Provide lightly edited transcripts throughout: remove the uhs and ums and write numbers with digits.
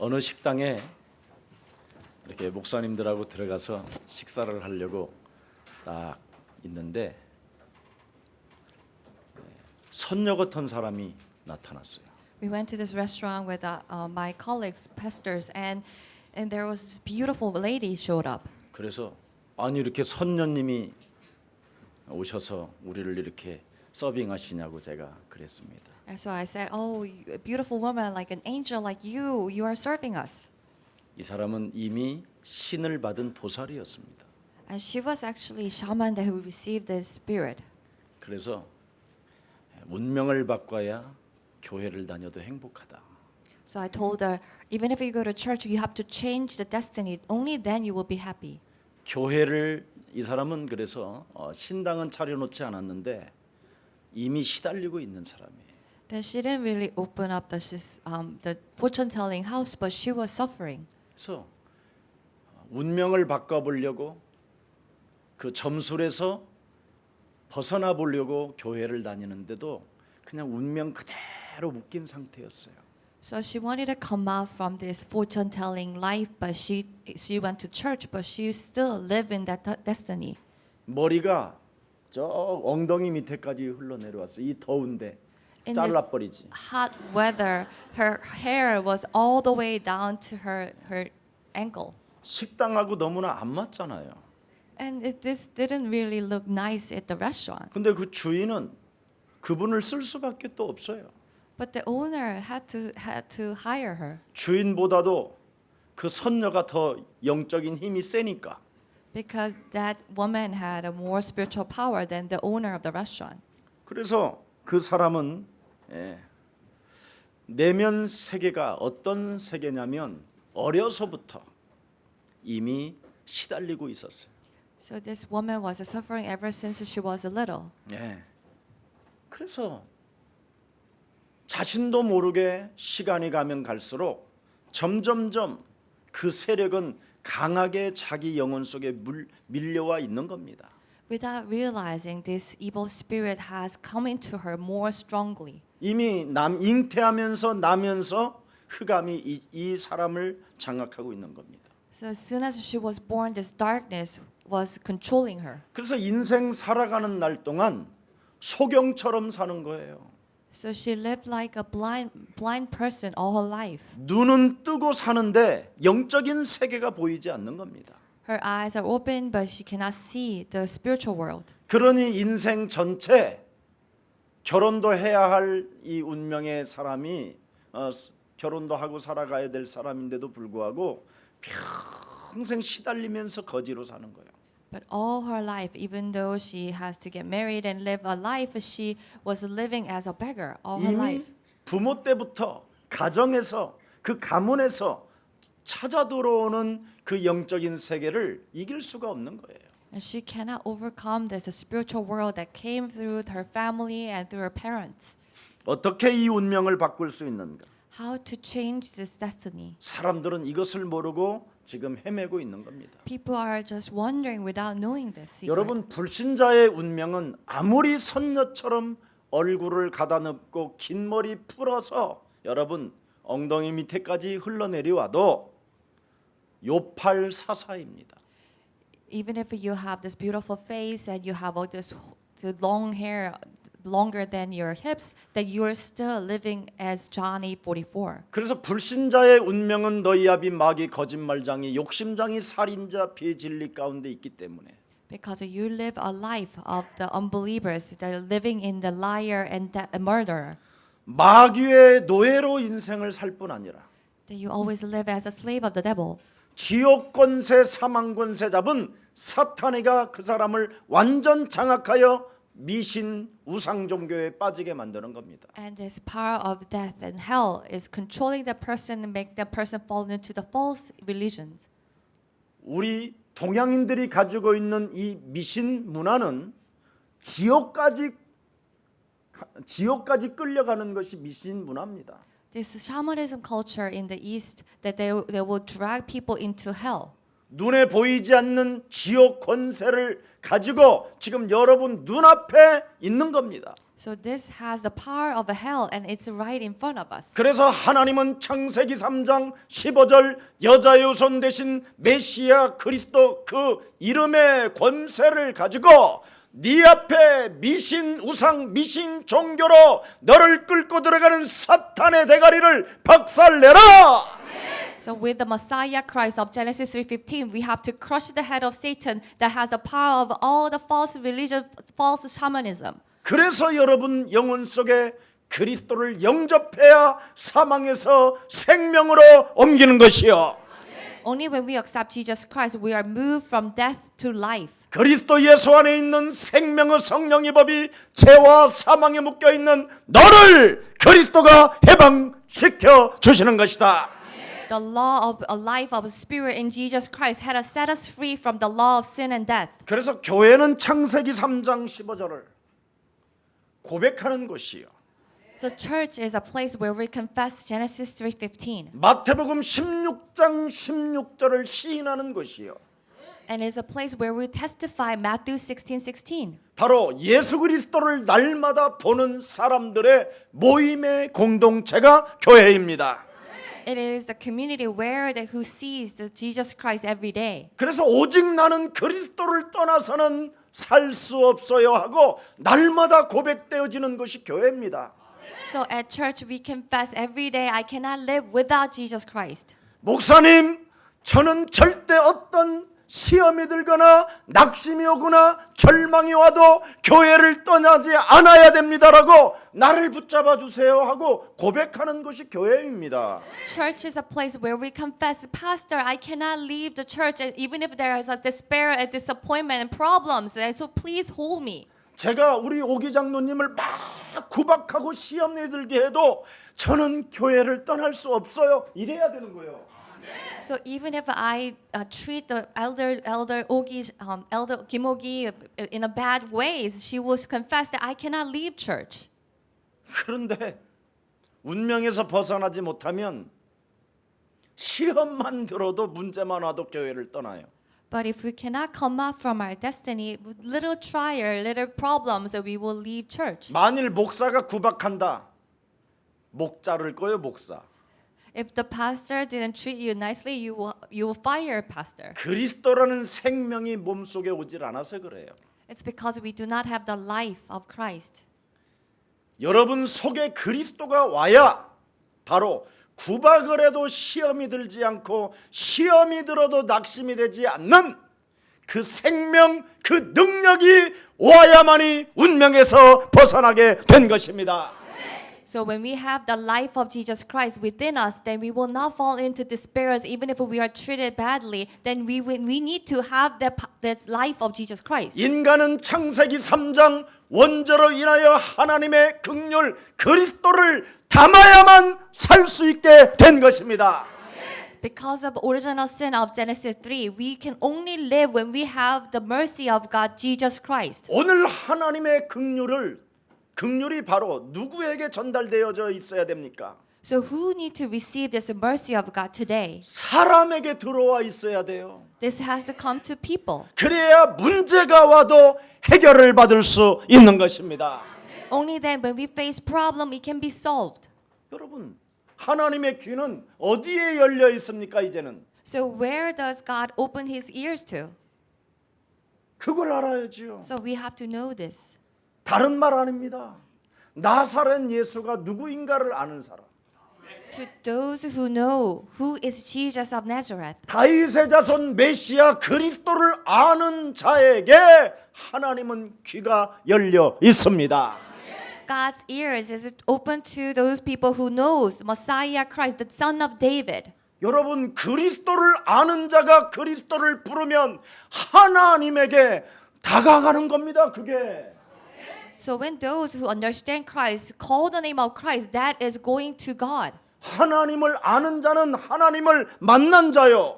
어느 식당에 이렇게 목사님들하고 들어가서 식사를 하려고 딱 있는데 선녀 같은 사람이 나타났어요. We went to this restaurant with my colleagues, pastors, and there was this beautiful lady showed up. 그래서 아니 이렇게 선녀님이 오셔서 우리를 이렇게 서빙하시냐고 제가 그랬습니다. And so I said, "Oh, a beautiful woman, like an angel, like you are serving us." 이 사람은 이미 신을 받은 보살이었습니다. And she was actually a shaman that who received the spirit. 그래서 운명을 바꿔야 교회를 다녀도 행복하다. So I told her, even if you go to church, you have to change the destiny. Only then you will be happy. 교회를 이 사람은 그래서 신당은 차려놓지 않았는데 이미 시달리고 있는 사람이에요. That she didn't really open up the fortune telling house, but she was suffering. 그래서 운명을 바꿔보려고 그 점술에서 벗어나 보려고 교회를 다니는데도 그냥 운명 그대로 묶인 상태였어요. So she wanted to come out from this fortune telling life, but she went to church, but she still lived in that destiny. 머리가 저 엉덩이 밑에까지 흘러내려왔어요. 이 더운데 In this 잘라버리지. hot weather, her hair was all the way down to her ankle. 식당하고 너무나 안 맞잖아요. And this didn't really look nice at the restaurant. 근데 그 주인은 그분을 쓸 수밖에 또 없어요. But the owner had to hire her 주인보다도 그 선녀가 더 영적인 힘이 세니까. because that woman had a more spiritual power than the owner of the restaurant. 그래서 그 사람은 내면 세계가 어떤 세계냐면 어려서부터 이미 시달리고 있었어요. So this woman was suffering ever since she was little. 그래서 자신도 모르게 시간이 가면 갈수록 점점점 그 세력은 강하게 자기 영혼 속에 밀려와 있는 겁니다. Without realizing, this evil spirit has come into her more strongly. 이미 잉태하면서 나면서 흑암이 이 사람을 장악하고 있는 겁니다. So as soon as she was born, this darkness was controlling her. 그래서 인생 살아가는 날 동안 소경처럼 사는 거예요. So she lived like a blind person all her life. 눈은 뜨고 사는데 영적인 세계가 보이지 않는 겁니다. Her eyes are open, but she cannot see the spiritual world. 그러니 인생 전체 결혼도 해야 할 이 운명의 사람이 결혼도 하고 살아가야 될 사람인데도 불구하고 평생 시달리면서 거지로 사는 거예요. But all her life, even though she has to get married and live a life, she was living as a beggar all her 이미 life. 부모 때부터 가정에서 그 가문에서 찾아 들어오는 그 영적인 세계를 이길 수가 없는 거예요. And she cannot overcome this spiritual world that came through her family and through her parents. 어떻게 이 운명을 바꿀 수 있는가? How to change this destiny? 사람들은 이것을 모르고 지금 헤매고 있는 겁니다. People are just wondering without knowing this secret. 여러분, 불신자의 운명은 아무리 선녀처럼 얼굴을 가다듬고 긴 머리 풀어서 여러분 엉덩이 밑에까지 흘러내려와도 요팔사사입니다. Even if you have this beautiful face and you have all this the long hair longer than your hips, that you are still living as Johnny 44. 그래서 불신자의 운명은 너희 아비 마귀 거짓말장이 욕심장이 살인자 비진리 가운데 있기 때문에 Because you live a life of the unbelievers that are living in the liar and the murderer. 마귀의 노예로 인생을 살 뿐 아니라 That you always live as a slave of the devil. 지옥 권세 사망 권세 잡은 사탄이가 그 사람을 완전 장악하여 미신 우상 종교에 빠지게 만드는 겁니다. And this power of death and hell is controlling the person and make the person fall into the false religions. 우리 동양인들이 가지고 있는 이 미신 문화는 지옥까지 끌려가는 것이 미신 문화입니다. This shamanism culture in the East that they will drag people into hell. 눈에 보이지 않는 지옥 권세를 가지고 지금 여러분 눈앞에 있는 겁니다. So this has the power of hell and it's right in front of us. 그래서 하나님은 창세기 3장 15절 여자의 후손 대신 메시아 그리스도 그 이름의 권세를 가지고 네 앞에 미신 우상 미신 종교로 너를 끌고 들어가는 사탄의 대가리를 박살내라. So with the Messiah Christ of Genesis 3:15, we have to crush the head of Satan that has the power of all the false religion, false shamanism. 그래서 여러분 영혼 속에 그리스도를 영접해야 사망에서 생명으로 옮기는 것이요. Only when we accept Jesus Christ, we are moved from death to life. 그리스도 예수 안에 있는 생명의 성령의 법이 죄와 사망에 묶여 있는 너를 그리스도가 해방시켜 주시는 것이다. The law of a life of a spirit in Jesus Christ had set us free from the law of sin and death. 그래서 교회는 창세기 3장 15절을 고백하는 곳이요. So church is a place where we confess Genesis 3:15, 마태복음 16장 16절을 시인하는 곳이요. and is a place where we testify Matthew 16:16. 바로 예수 그리스도를 날마다 보는 사람들의 모임의 공동체가 교회입니다. It is the community where who sees the Jesus Christ every day. 그래서 오직 나는 그리스도를 떠나서는 살 수 없어요 하고 날마다 고백되어지는 것이 교회입니다. So at church we confess every day, I cannot live without Jesus Christ. 목사님, 저는 절대 어떤 시험이 들거나 낙심이 오거나 절망이 와도 교회를 떠나지 않아야 됩니다라고 나를 붙잡아 주세요 하고 고백하는 것이 교회입니다. Church is a place where we confess, Pastor, I cannot leave the church even if there is a despair, a disappointment and problems. And so please hold me. 제가 우리 오기 장로님을 막 구박하고 시험에 들게 해도 저는 교회를 떠날 수 없어요. 이래야 되는 거예요. So even if I treat the elder Ogi, elder Kim Ogi in a bad ways, she will confess that I cannot leave church. 그런데 운명에서 벗어나지 못하면 시험만 들어도 문제만 와도 교회를 떠나요. But if we cannot come out from our destiny with little trial, little problems, we will leave church. 만일 목사가 구박한다. 목자를 꺼요, 목사. If the pastor didn't treat you nicely, you will fire pastor. 그리스도라는 생명이 몸속에 오질 않아서 그래요. It's because we do not have the life of Christ. 여러분 속에 그리스도가 와야 바로 구박을 해도 시험이 들지 않고 시험이 들어도 낙심이 되지 않는 그 생명, 그 능력이 와야만이 운명에서 벗어나게 된 것입니다. So when we have the life of Jesus Christ within us, then we will not fall into despair. Even if we are treated badly, then we need to have that life of Jesus Christ. 인간은 창세기 3장 원죄로 인하여 하나님의 긍휼 그리스도를 담아야만 살 수 있게 된 것입니다. Because of original sin of Genesis 3, we can only live when we have the mercy of God, Jesus Christ. 오늘 하나님의 긍휼이 바로 누구에게 전달되어져 있어야 됩니까? So who need to receive this mercy of God today? 사람에게 들어와 있어야 돼요. This has to come to people. 그래야 문제가 와도 해결을 받을 수 있는 것입니다. Only then when we face problem, it can be solved. 여러분, 하나님의 귀는 어디에 열려 있습니까, 이제는? So where does God open his ears to? 그걸 알아야지요. So we have to know this. 다른 말 아닙니다. 나사렛 예수가 누구인가를 아는 사람. To those who know who is Jesus of Nazareth. 다윗의 자손 메시아 그리스도를 아는 자에게 하나님은 귀가 열려 있습니다. God's ears is open to those people who knows Messiah Christ, the son of David. 여러분, 그리스도를 아는 자가 그리스도를 부르면 하나님에게 다가가는 겁니다. 그게. So when those who understand Christ call the name of Christ, that is going to God. 하나님을 아는 자는 하나님을 만난 자요.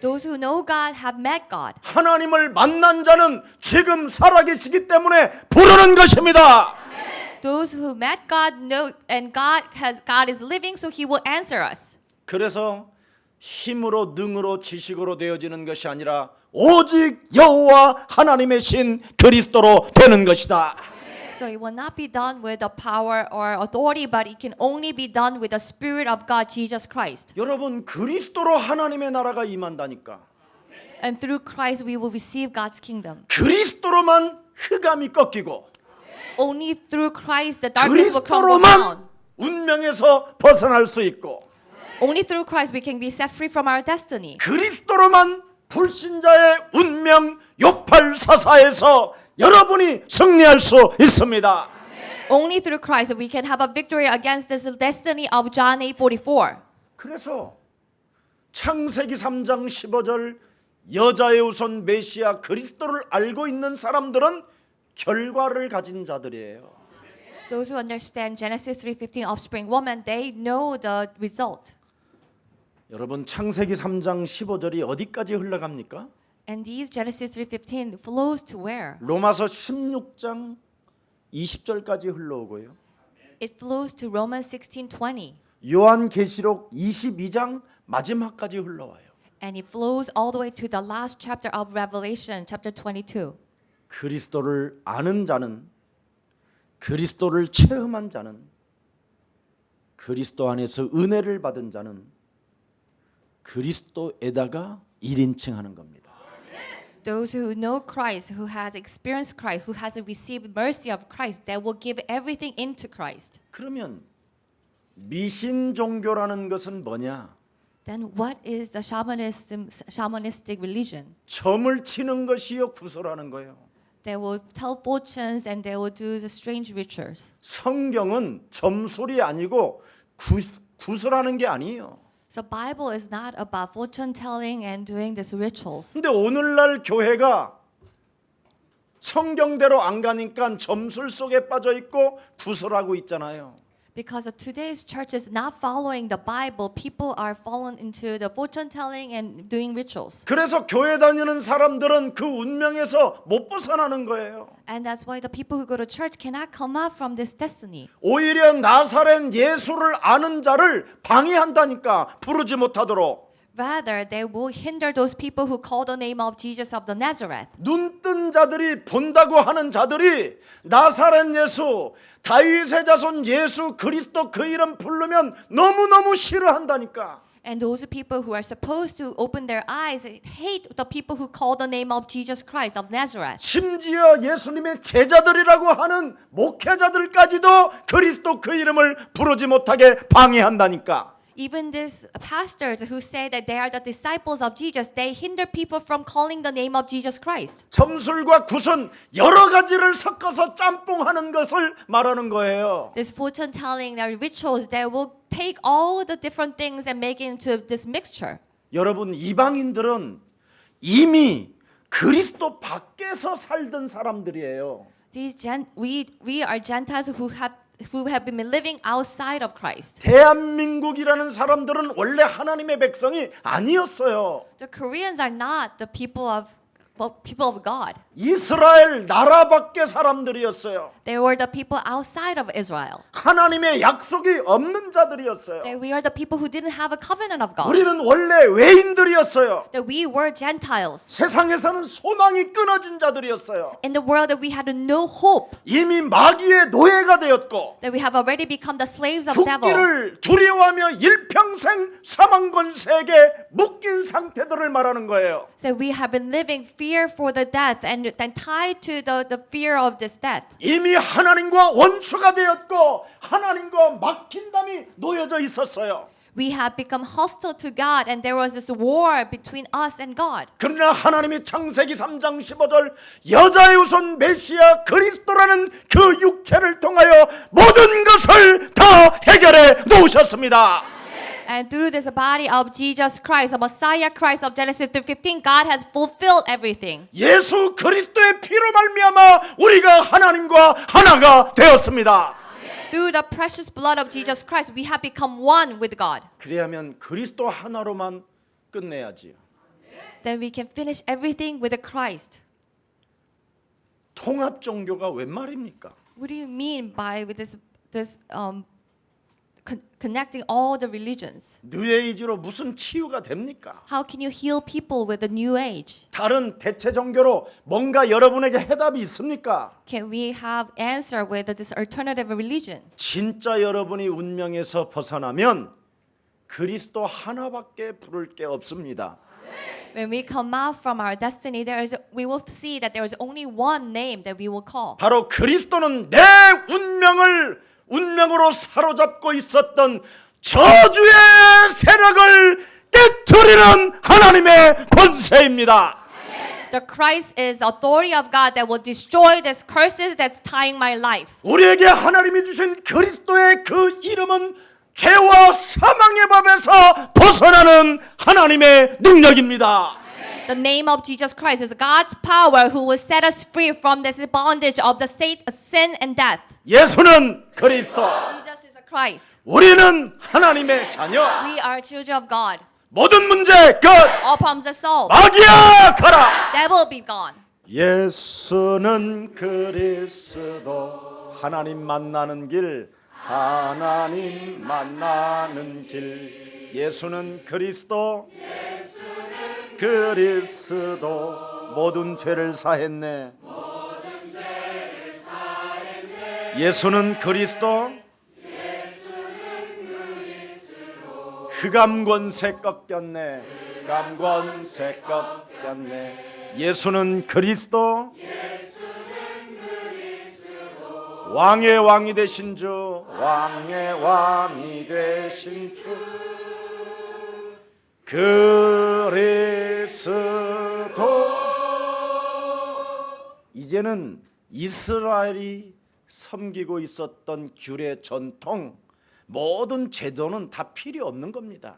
Those who know God have met God. 하나님을 만난 자는 지금 살아계시기 때문에 부르는 것입니다. Those who met God know, and God is living, so He will answer us. 그래서 힘으로 능으로 지식으로 되어지는 것이 아니라 오직 여호와 하나님의 신 그리스도로 되는 것이다. So it will not be done with the power or authority, but it can only be done with the Spirit of God, Jesus Christ. 여러분 그리스도로 하나님의 나라가 임한다니까. And through Christ, we will receive God's kingdom. 그리스도로만 흑암이 꺾이고 Only through Christ, the darkness will crumble 그리스도로만 down. 운명에서 벗어날 수 있고 Only through Christ, we can be set free from our destiny. 그리스도로만 불신자의 운명 요팔사사에서 여러분이 승리할 수 있습니다. Only through Christ, we can have a victory against this destiny of John 8:44. 그래서 창세기 3장 15절 여자의 우선 메시아 그리스도를 알고 있는 사람들은 결과를 가진 자들이에요. Those who understand Genesis 3:15 offspring woman, they know the result. 여러분 창세기 3장 15절이 어디까지 흘러갑니까? And these Genesis 3:15 flows to where? 로마서 16장 20절까지 흘러오고요. It flows to Romans 16:20. 요한계시록 22장 마지막까지 흘러와요. And it flows all the way to the last chapter of Revelation, chapter 22. 그리스도를 아는 자는 그리스도를 체험한 자는 그리스도 안에서 은혜를 받은 자는 그리스도에다가 1인칭 하는 겁니다. Those who know Christ, who has experienced Christ, who has received mercy of Christ, they will give everything into Christ. 그러면 미신 종교라는 것은 뭐냐? Then what is the shamanistic religion? 점을 치는 것이요 구슬하는 거예요. They will tell fortunes and they will do the strange rituals. 성경은 점술이 아니고 구슬하는 게 아니에요. So Bible is not about fortune telling and doing these rituals. 근데 오늘날 교회가 성경대로 안 가니까 점술 속에 빠져 있고 구슬하고 있잖아요. Because today's church is not following the Bible, people are fallen into the fortune telling and doing rituals. 그래서 교회 다니는 사람들은 그 운명에서 못 벗어나는 거예요. And that's why the people who go to church cannot come out from this destiny. 오히려 나사렛 예수를 아는 자를 방해한다니까 부르지 못하도록. Rather, they will hinder those people who call the name of Jesus of the Nazareth. 눈뜬 자들이 본다고 하는 자들이 나사렛 예수, 다윗의 자손 예수 그리스도 그 이름 부르면 너무너무 싫어한다니까. And those people who are supposed to open their eyes hate the people who call the name of Jesus Christ of Nazareth. 심지어 예수님의 제자들이라고 하는 목회자들까지도 그리스도 그 이름을 부르지 못하게 방해한다니까. Even these pastors who say that they are the disciples of Jesus, they hinder people from calling the name of Jesus Christ. 점술과 굿은 여러 가지를 섞어서 짬뽕하는 것을 말하는 거예요. This fortune telling, their rituals, they will take all the different things and make it into this mixture. 여러분 이방인들은 이미 그리스도 밖에서 살던 사람들이에요. We are Gentiles who have been living outside of Christ. 대한민국이라는 사람들은 원래 하나님의 백성이 아니었어요. The Koreans are not the people of God. 이스라엘 나라 밖의 사람들이었어요. They were the people outside of Israel. 하나님의 약속이 없는 자들이었어요. We are the people who didn't have a covenant of God. 우리는 원래 외인들이었어요. That we were Gentiles. 세상에서는 소망이 끊어진 자들이었어요. In the world that we had no hope. 이미 마귀의 노예가 되었고 That we have already become the slaves of devil. 죽기를 두려워하며 일평생 사망 권세에게 묶인 상태들을 말하는 거예요. So we have been living fear for the death and tied to the fear of this death. 이미 하나님과 원수가 되었고 하나님과 막힌담이 놓여져 있었어요. We have become hostile to God and there was this war between us and God. 그러나 하나님이 창세기 3장 15절 여자의 우선 메시아 그리스도라는 그 육체를 통하여 모든 것을 다 해결해 놓으셨습니다. And through this body of Jesus Christ, the Messiah Christ of Genesis 3:15, God has fulfilled everything. 예수 그리스도의 피로 말미암아 우리가 하나님과 하나가 되었습니다. Through the precious blood of Jesus Christ, we have become one with God. 그래야면 그리스도 하나로만 끝내야지요. Then we can finish everything with the Christ. 통합 종교가 웬 말입니까? What do you mean by with this connecting all the religions. 뉴에이지로 무슨 치유가 됩니까? How can you heal people with the New Age? 다른 대체 종교로 뭔가 여러분에게 해답이 있습니까? Can we have answer with this alternative religion? 진짜 여러분이 운명에서 벗어나면 그리스도 하나밖에 부를 게 없습니다. When we come out from our destiny, we will see that there is only one name that we will call. 바로 그리스도는 내 운명으로 사로잡고 있었던 저주의 세력을 깨트리는 하나님의 권세입니다. The Christ is the authority of God that will destroy these curses that's tying my life. 우리에게 하나님이 주신 그리스도의 그 이름은 죄와 사망의 법에서 벗어나는 하나님의 능력입니다. The name of Jesus Christ is God's power who will set us free from this bondage of the sin and death. 예수는 그리스도, Jesus is a Christ. 우리는 하나님의 자녀. We are children of God. 모든 문제 끝. All problems are solved. 마귀야 가라. Devil be gone. 예수는 그리스도, 하나님 만나는 길, 하나님 만나는 길. 예수는 그리스도, 그리스도, 모든 죄를 사했네. 예수는 그리스도, 흑암 권세 꺾였네. 흑암 권세 꺾였네. 예수는 그리스도, 왕의 왕이 되신 주, 왕의 왕이 되신 주, 그리스도. 이제는 이스라엘이 섬기고 있었던 규례 전통, 모든 제도는 다 필요 없는 겁니다.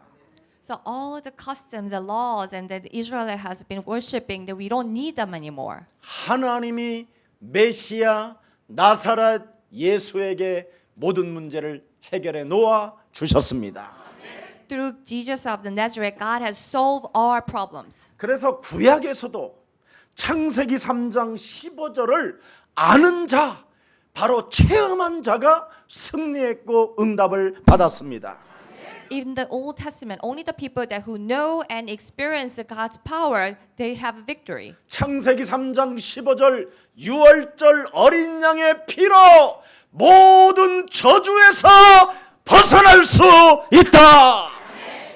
So all the customs, the laws, and that Israel has been worshiping, that we don't need them anymore. 하나님이 메시아 나사렛 예수에게 모든 문제를 해결해 놓아 주셨습니다. Through Jesus of the Nazareth, God has solved our problems. 그래서 구약에서도 창세기 3장 15절을 아는 자, 바로 체험한 자가 승리했고 응답을 받았습니다. In the Old Testament, only the people that who know and experience God's power, they have victory. 창세기 3장 15절 유월절 어린 양의 피로 모든 저주에서 벗어날 수 있다.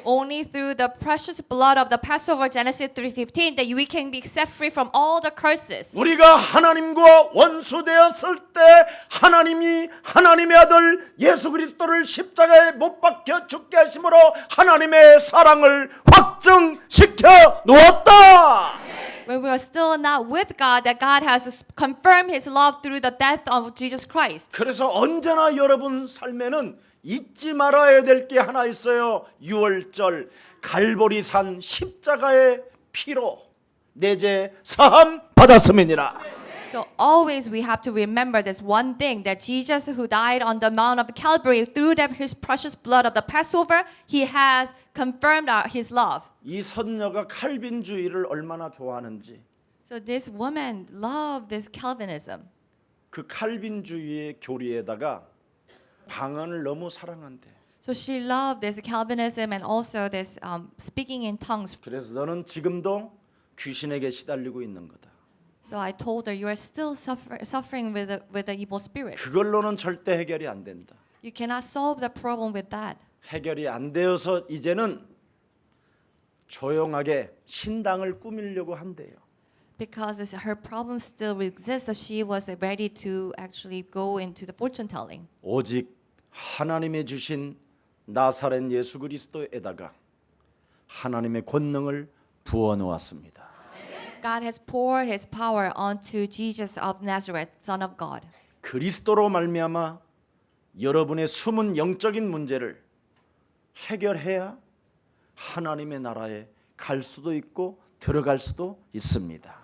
Only through the precious blood of the Passover, Genesis 3:15, that we can be set free from all the curses. 우리가 하나님과 원수되었을 때 하나님이 하나님의 아들 예수 그리스도를 십자가에 못 박혀 죽게 하심으로 하나님의 사랑을 확증시켜 놓았다. When we are still not with God, that God has confirmed His love through the death of Jesus Christ. 그래서 언제나 여러분 삶에는 잊지 말아야 될 게 하나 있어요. 유월절 갈보리산 십자가의 피로 내 죄 사함 받았음이니라. So always we have to remember this one thing, that Jesus who died on the Mount of Calvary, through His precious blood of the Passover, He has confirmed His love. 이 선녀가 칼빈주의를 얼마나 좋아하는지, So this woman loved this Calvinism. 그 칼빈주의의 교리에다가 방언을 너무 사랑한대. So she loved this Calvinism and also this speaking in tongues. 그래서 너는 지금도 귀신에게 시달리고 있는 거다. So I told her, you are still suffering with the evil spirits. 그걸로는 절대 해결이 안 된다. You cannot solve the problem with that. 해결이 안 되어서 이제는 조용하게 신당을 꾸미려고 한대요. Because her problem still exists, so she was ready to actually go into the fortune telling. 오직 하나님의 주신 나사렛 예수 그리스도에다가 하나님의 권능을 부어 놓았습니다. God has poured His power onto Jesus of Nazareth, Son of God. 그리스도로 말미암아 여러분의 숨은 영적인 문제를 해결해야 하나님의 나라에 갈 수도 있고 들어갈 수도 있습니다.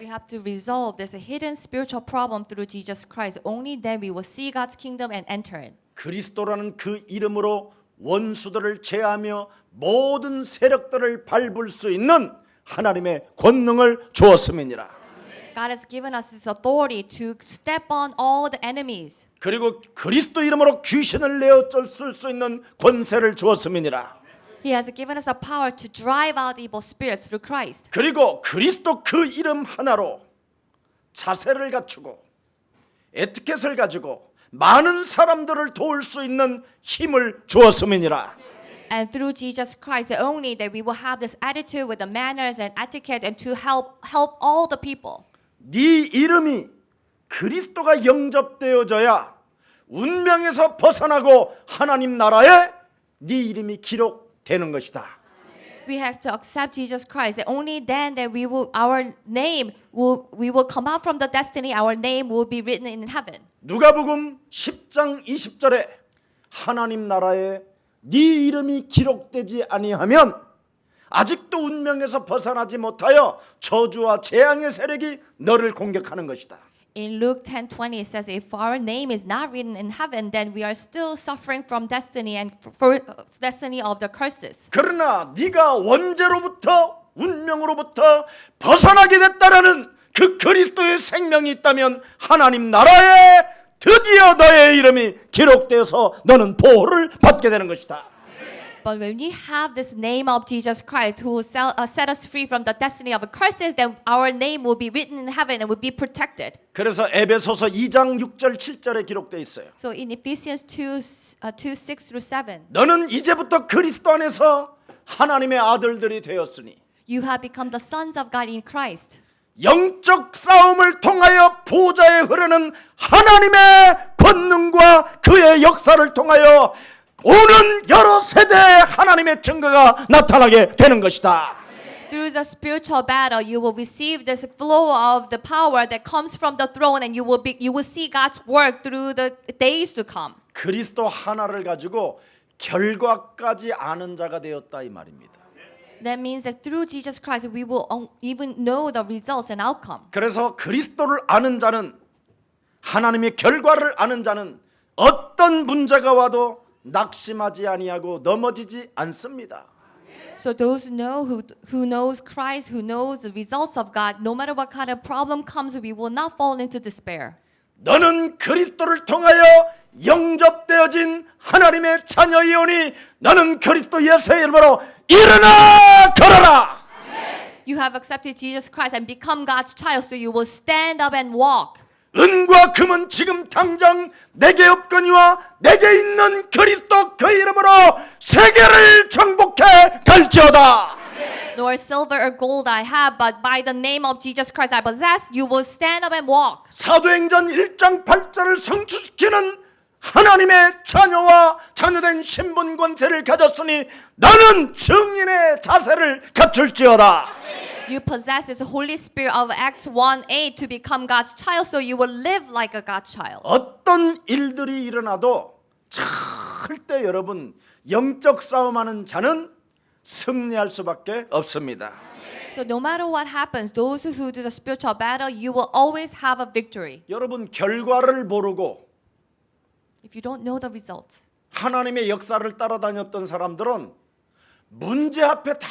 We have to resolve this hidden spiritual problem through Jesus Christ. Only then we will see God's kingdom and enter it. 그리스도라는 그 이름으로 원수들을 제하며 모든 세력들을 밟을 수 있는 하나님의 권능을 주었음이니라. God has given us this authority to step on all the enemies. 그리고 그리스도 이름으로 귀신을 내어 쫓을 수 있는 권세를 주었음이니라. He has given us the power to drive out evil spirits through Christ. 그리고 그리스도 그 이름 하나로 자세를 갖추고 에티켓을 가지고 많은 사람들을 도울 수 있는 힘을 주었음이니라. And through Jesus Christ only that we will have this attitude with the manners and etiquette and to help all the people. 네 이름이 그리스도가 영접되어져야 운명에서 벗어나고 하나님 나라에 네 이름이 기록되는 것이다. We have to accept Jesus Christ. And only then that we will we will come out from the destiny. Our name will be written in heaven. 누가복음 10장 20절에 하나님 나라에 네 이름이 기록되지 아니하면 아직도 운명에서 벗어나지 못하여 저주와 재앙의 세력이 너를 공격하는 것이다. In Luke 10:20 it says, if our name is not written in heaven, then we are still suffering from destiny and for destiny of the curses. 그러나 네가 원죄로부터 운명으로부터 벗어나게 됐다라는 그 그리스도의 생명이 있다면 하나님 나라에 드디어 너의 이름이 기록되어서 너는 보호를 받게 되는 것이다. But when we have this name of Jesus Christ who set us free from the destiny of curses, then our name will be written in heaven and will be protected. 그래서 에베소서 2장 6절 7절에 기록되어 있어요. So in Ephesians 2:6 through 7, 너는 이제부터 그리스도 안에서 하나님의 아들들이 되었으니 you have become the sons of God in Christ. 영적 싸움을 통하여 보좌에 흐르는 하나님의 권능과 그의 역사를 통하여 오는 여러 세대의 하나님의 증거가 나타나게 되는 것이다. Through the spiritual battle, you will receive this flow of the power that comes from the throne, and you will see God's work through the days to come. 그리스도 하나를 가지고 결과까지 아는 자가 되었다 이 말입니다. That means that through Jesus Christ, we will even know the results and outcome. 그래서 그리스도를 아는 자는 하나님의 결과를 아는 자는 어떤 문제가 와도 낙심하지 아니하고 넘어지지 않습니다. So those who knows Christ, who knows the results of God, no matter what kind of problem comes, we will not fall into despair. 너는 그리스도를 통하여 영접되어진 하나님의 자녀이오니 너는 그리스도 예수의 이름으로 일어나 걸어라. You have accepted Jesus Christ and become God's child, so you will stand up and walk. 은과 금은 지금 당장 내게 없거니와 내게 있는 그리스도 그 이름으로 세계를 정복해 갈지어다. Nor silver or gold I have, but by the name of Jesus Christ I possess, you will stand up and walk. 사도행전 1장 8절을 성취시키는 하나님의 자녀와 자녀된 신분 권세를 가졌으니 나는 증인의 자세를 갖출지어다. You possess this Holy Spirit of Acts 1:8 to become God's child, so you will live like a God's child. 어떤 일들이 일어나도 절대 여러분 영적 싸움하는 자는 승리할 수밖에 없습니다. So no matter what happens, those who do the spiritual battle, you will always have a victory. 여러분 결과를 모르고 If you don't know the results, 하나님의 역사를 따라다녔던 사람들은 문제 앞에 다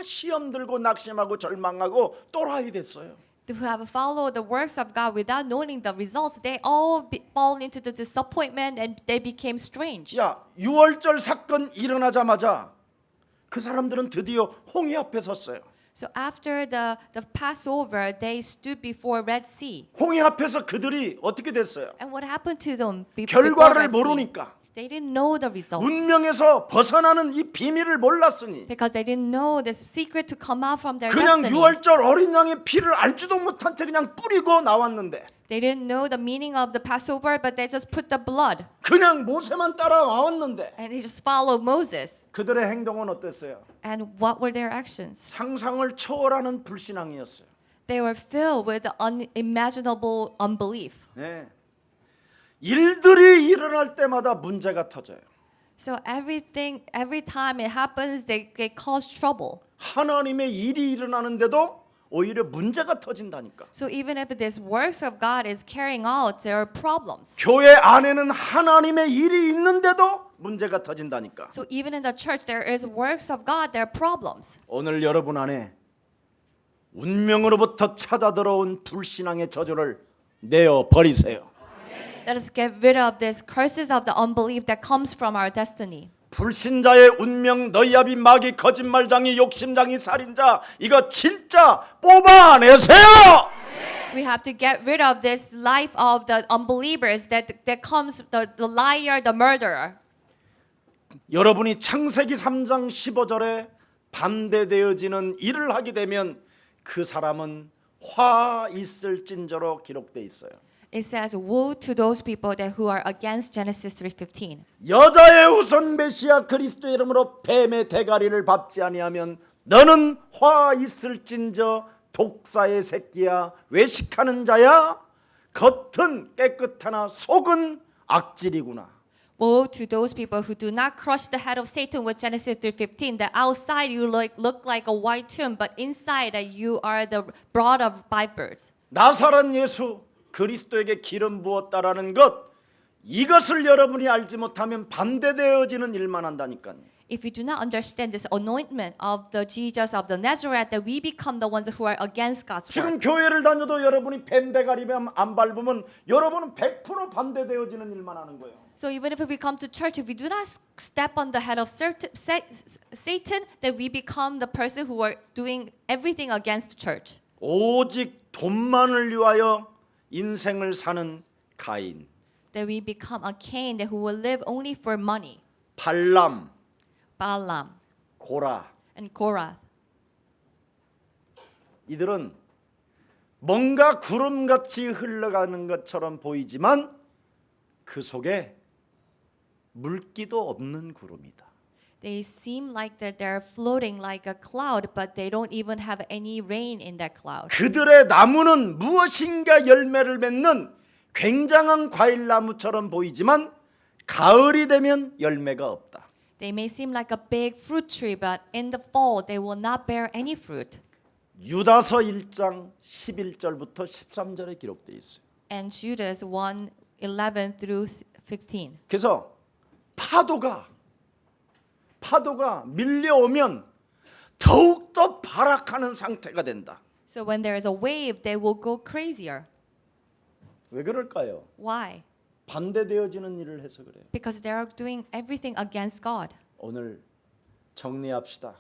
시험 들고 낙심하고 절망하고 또라이 됐어요. who have followed the works of God without knowing the results, they all fall into the disappointment and they became strange. 야, 6월절 사건 일어나자마자 그 사람들은 드디어 홍해 앞에 섰어요. So after the Passover, they stood before Red Sea. 홍해 앞에서 그들이 어떻게 됐어요? And what happened to them before 결과를 Red Sea? 모르니까 They didn't know the results. 운명에서 벗어나는 이 비밀을 몰랐으니 Because they didn't know the secret to come out from their 그냥 destiny. 6월절 어린 양의 피를 알지도 못한 채 그냥 뿌리고 나왔는데 They didn't know the meaning of the Passover, but they just put the blood. 그냥 모세만 따라 나왔는데 And they just followed Moses. 그들의 행동은 어땠어요? And what were their actions? 상상을 초월하는 불신앙이었어요. They were filled with unimaginable unbelief. 네. 일들이 일어날 때마다 문제가 터져요. So every time it happens, they cause trouble. 하나님의 일이 일어나는데도 오히려 문제가 터진다니까. So even if this works of God is carrying out, there are problems. 교회 안에는 하나님의 일이 있는데도 문제가 터진다니까. So even in the church, there is works of God, there are problems. 오늘 여러분 안에 운명으로부터 찾아 들어온 불신앙의 저주를 내어 버리세요. Let us get rid of these curses of the unbelief that comes from our destiny. 불신자의 운명, 너희압이, 마귀, 거짓말장이, 욕심장이, 살인자, 이거 진짜 뽑아내세요. We have to get rid of this life of the unbelievers that comes the liar, the murderer. 여러분이 창세기 3장 15절에 반대되어지는 일을 하게 되면 그 사람은 화 있을진저로 기록돼 있어요. It says, "Woe to those people that who are against Genesis 3:15." 여자의 후손 메시아 그리스도의 이름으로 뱀의 대가리를 밟지 아니하면 너는 화 있을진저 독사의 새끼야, 외식하는 자야, 겉은 깨끗하나 속은 악질이구나. Woe to those people who do not crush the head of Satan with Genesis 3:15. That outside you look like a white tomb, but inside that you are the brood of vipers. 나사렛 예수 그리스도에게 기름 부었다라는 것, 이것을 여러분이 알지 못하면 반대되어지는 일만 한다니까요. If we do not understand this anointment of the Jesus of the Nazareth, that we become the ones who are against God's 지금 word. 교회를 다녀도 여러분이 뱀 대가리만 안 밟으면 여러분은 100% 반대되어지는 일만 하는 거예요. So even if we come to church, if we do not step on the head of Satan, then we become the person who are doing everything against the church. 오직 돈만을 위하여 인생을 사는 가인, That we become a Cain that who will live only for money. 발람, Balaam 고라, and Korah. 이들은 뭔가 구름같이 흘러가는 것처럼 보이지만 그 속에 물기도 없는 구름이다. They seem like that they're floating like a cloud, but they don't even have any rain in that cloud. 그들의 나무는 무엇인가 열매를 맺는 굉장한 과일나무처럼 보이지만 가을이 되면 열매가 없다. They may seem like a big fruit tree, but in the fall they will not bear any fruit. 유다서 1장 11절부터 13절에 기록되어 있어요. And Judas 1:11 through 15. 그래서 파도가 밀려오면 더욱더 발악하는 상태가 된다. So when there is a wave, they will go crazier. 왜 그럴까요? Why? 반대되어지는 일을 해서 그래요. Because they are doing everything against God. 오늘 정리합시다.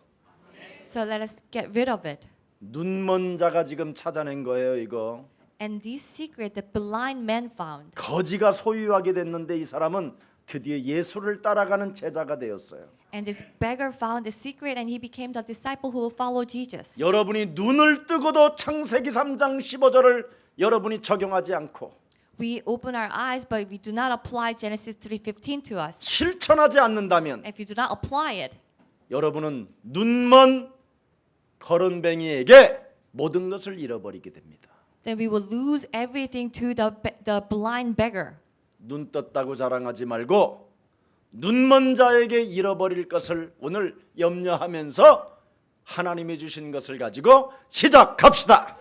So let us get rid of it. 눈먼 자가 지금 찾아낸 거예요, 이거. And this secret the blind man found. 거지가 소유하게 됐는데 이 사람은 드디어 예수를 따라가는 제자가 되었어요. And this beggar found the secret and he became the disciple who will follow Jesus. 여러분이 눈을 뜨고도 창세기 3장 15절을 여러분이 적용하지 않고 We open our eyes, but we do not apply Genesis 3:15 to us. 실천하지 않는다면 If you do not apply it, 여러분은 눈먼 거른뱅이에게 모든 것을 잃어버리게 됩니다. then we will lose everything to the blind beggar. 눈 떴다고 자랑하지 말고 눈먼 자에게 잃어버릴 것을 오늘 염려하면서 하나님이 주신 것을 가지고 시작합시다.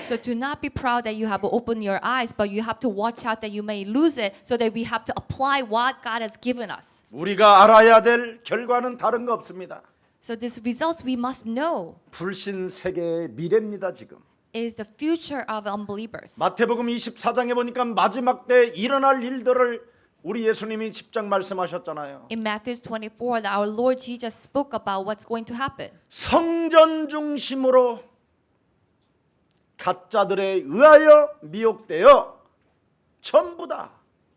So do not be proud that you have opened your eyes, but you have to watch out that you may lose it, so that we have to apply what God has given us. 우리가 알아야 될 결과는 다른 거 없습니다. So these results we must know 불신 세계의 미래입니다. 지금 is the future of unbelievers. 마태복음 24장에 보니까 마지막 때 일어날 일들을 우리 예수님이 직접 말씀하셨잖아요. In Matthew 24, that our Lord Jesus spoke about what's going to happen. 성전 중심으로 가짜들에 의하여 미혹되어 전부 다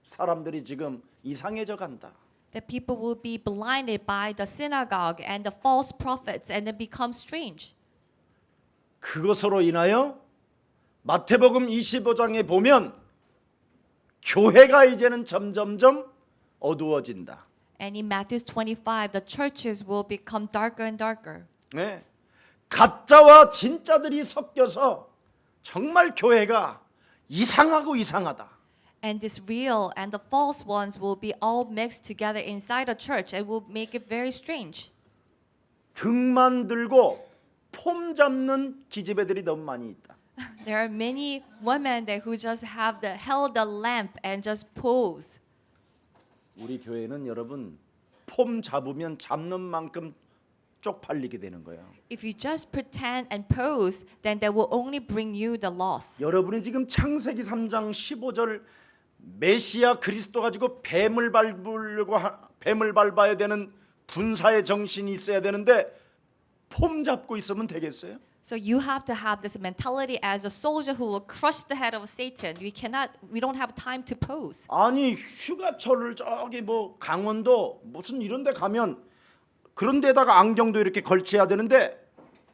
사람들이 지금 이상해져 간다. That people will be blinded by the synagogue and the false prophets and then become strange. 그것으로 인하여 마태복음 25장에 보면 교회가 이제는 점점점 어두워진다. And in Matthew 25, the churches will become darker and darker. 네. 가짜와 진짜들이 섞여서 정말 교회가 이상하고 이상하다. And this real and the false ones will be all mixed together inside a church and will make it very strange. 등만 들고 폼 잡는 기집애들이 너무 많이 있다. There are many women that who just have held the lamp and just pose. 우리 교회는 여러분 폼 잡으면 잡는 만큼 쪽팔리게 되는 거예요. If you just pretend and pose, then that will only bring you the loss. 여러분이 지금 창세기 3장 15절 메시아 그리스도 가지고 뱀을 밟아야 되는 분사의 정신이 있어야 되는데 폼 잡고 있으면 되겠어요? So you have to have this mentality as a soldier who will crush the head of Satan. We don't have time to pose. 아니 휴가철을 저기 뭐 강원도 무슨 이런 데 가면 그런 데다가 안경도 이렇게 걸쳐야 되는데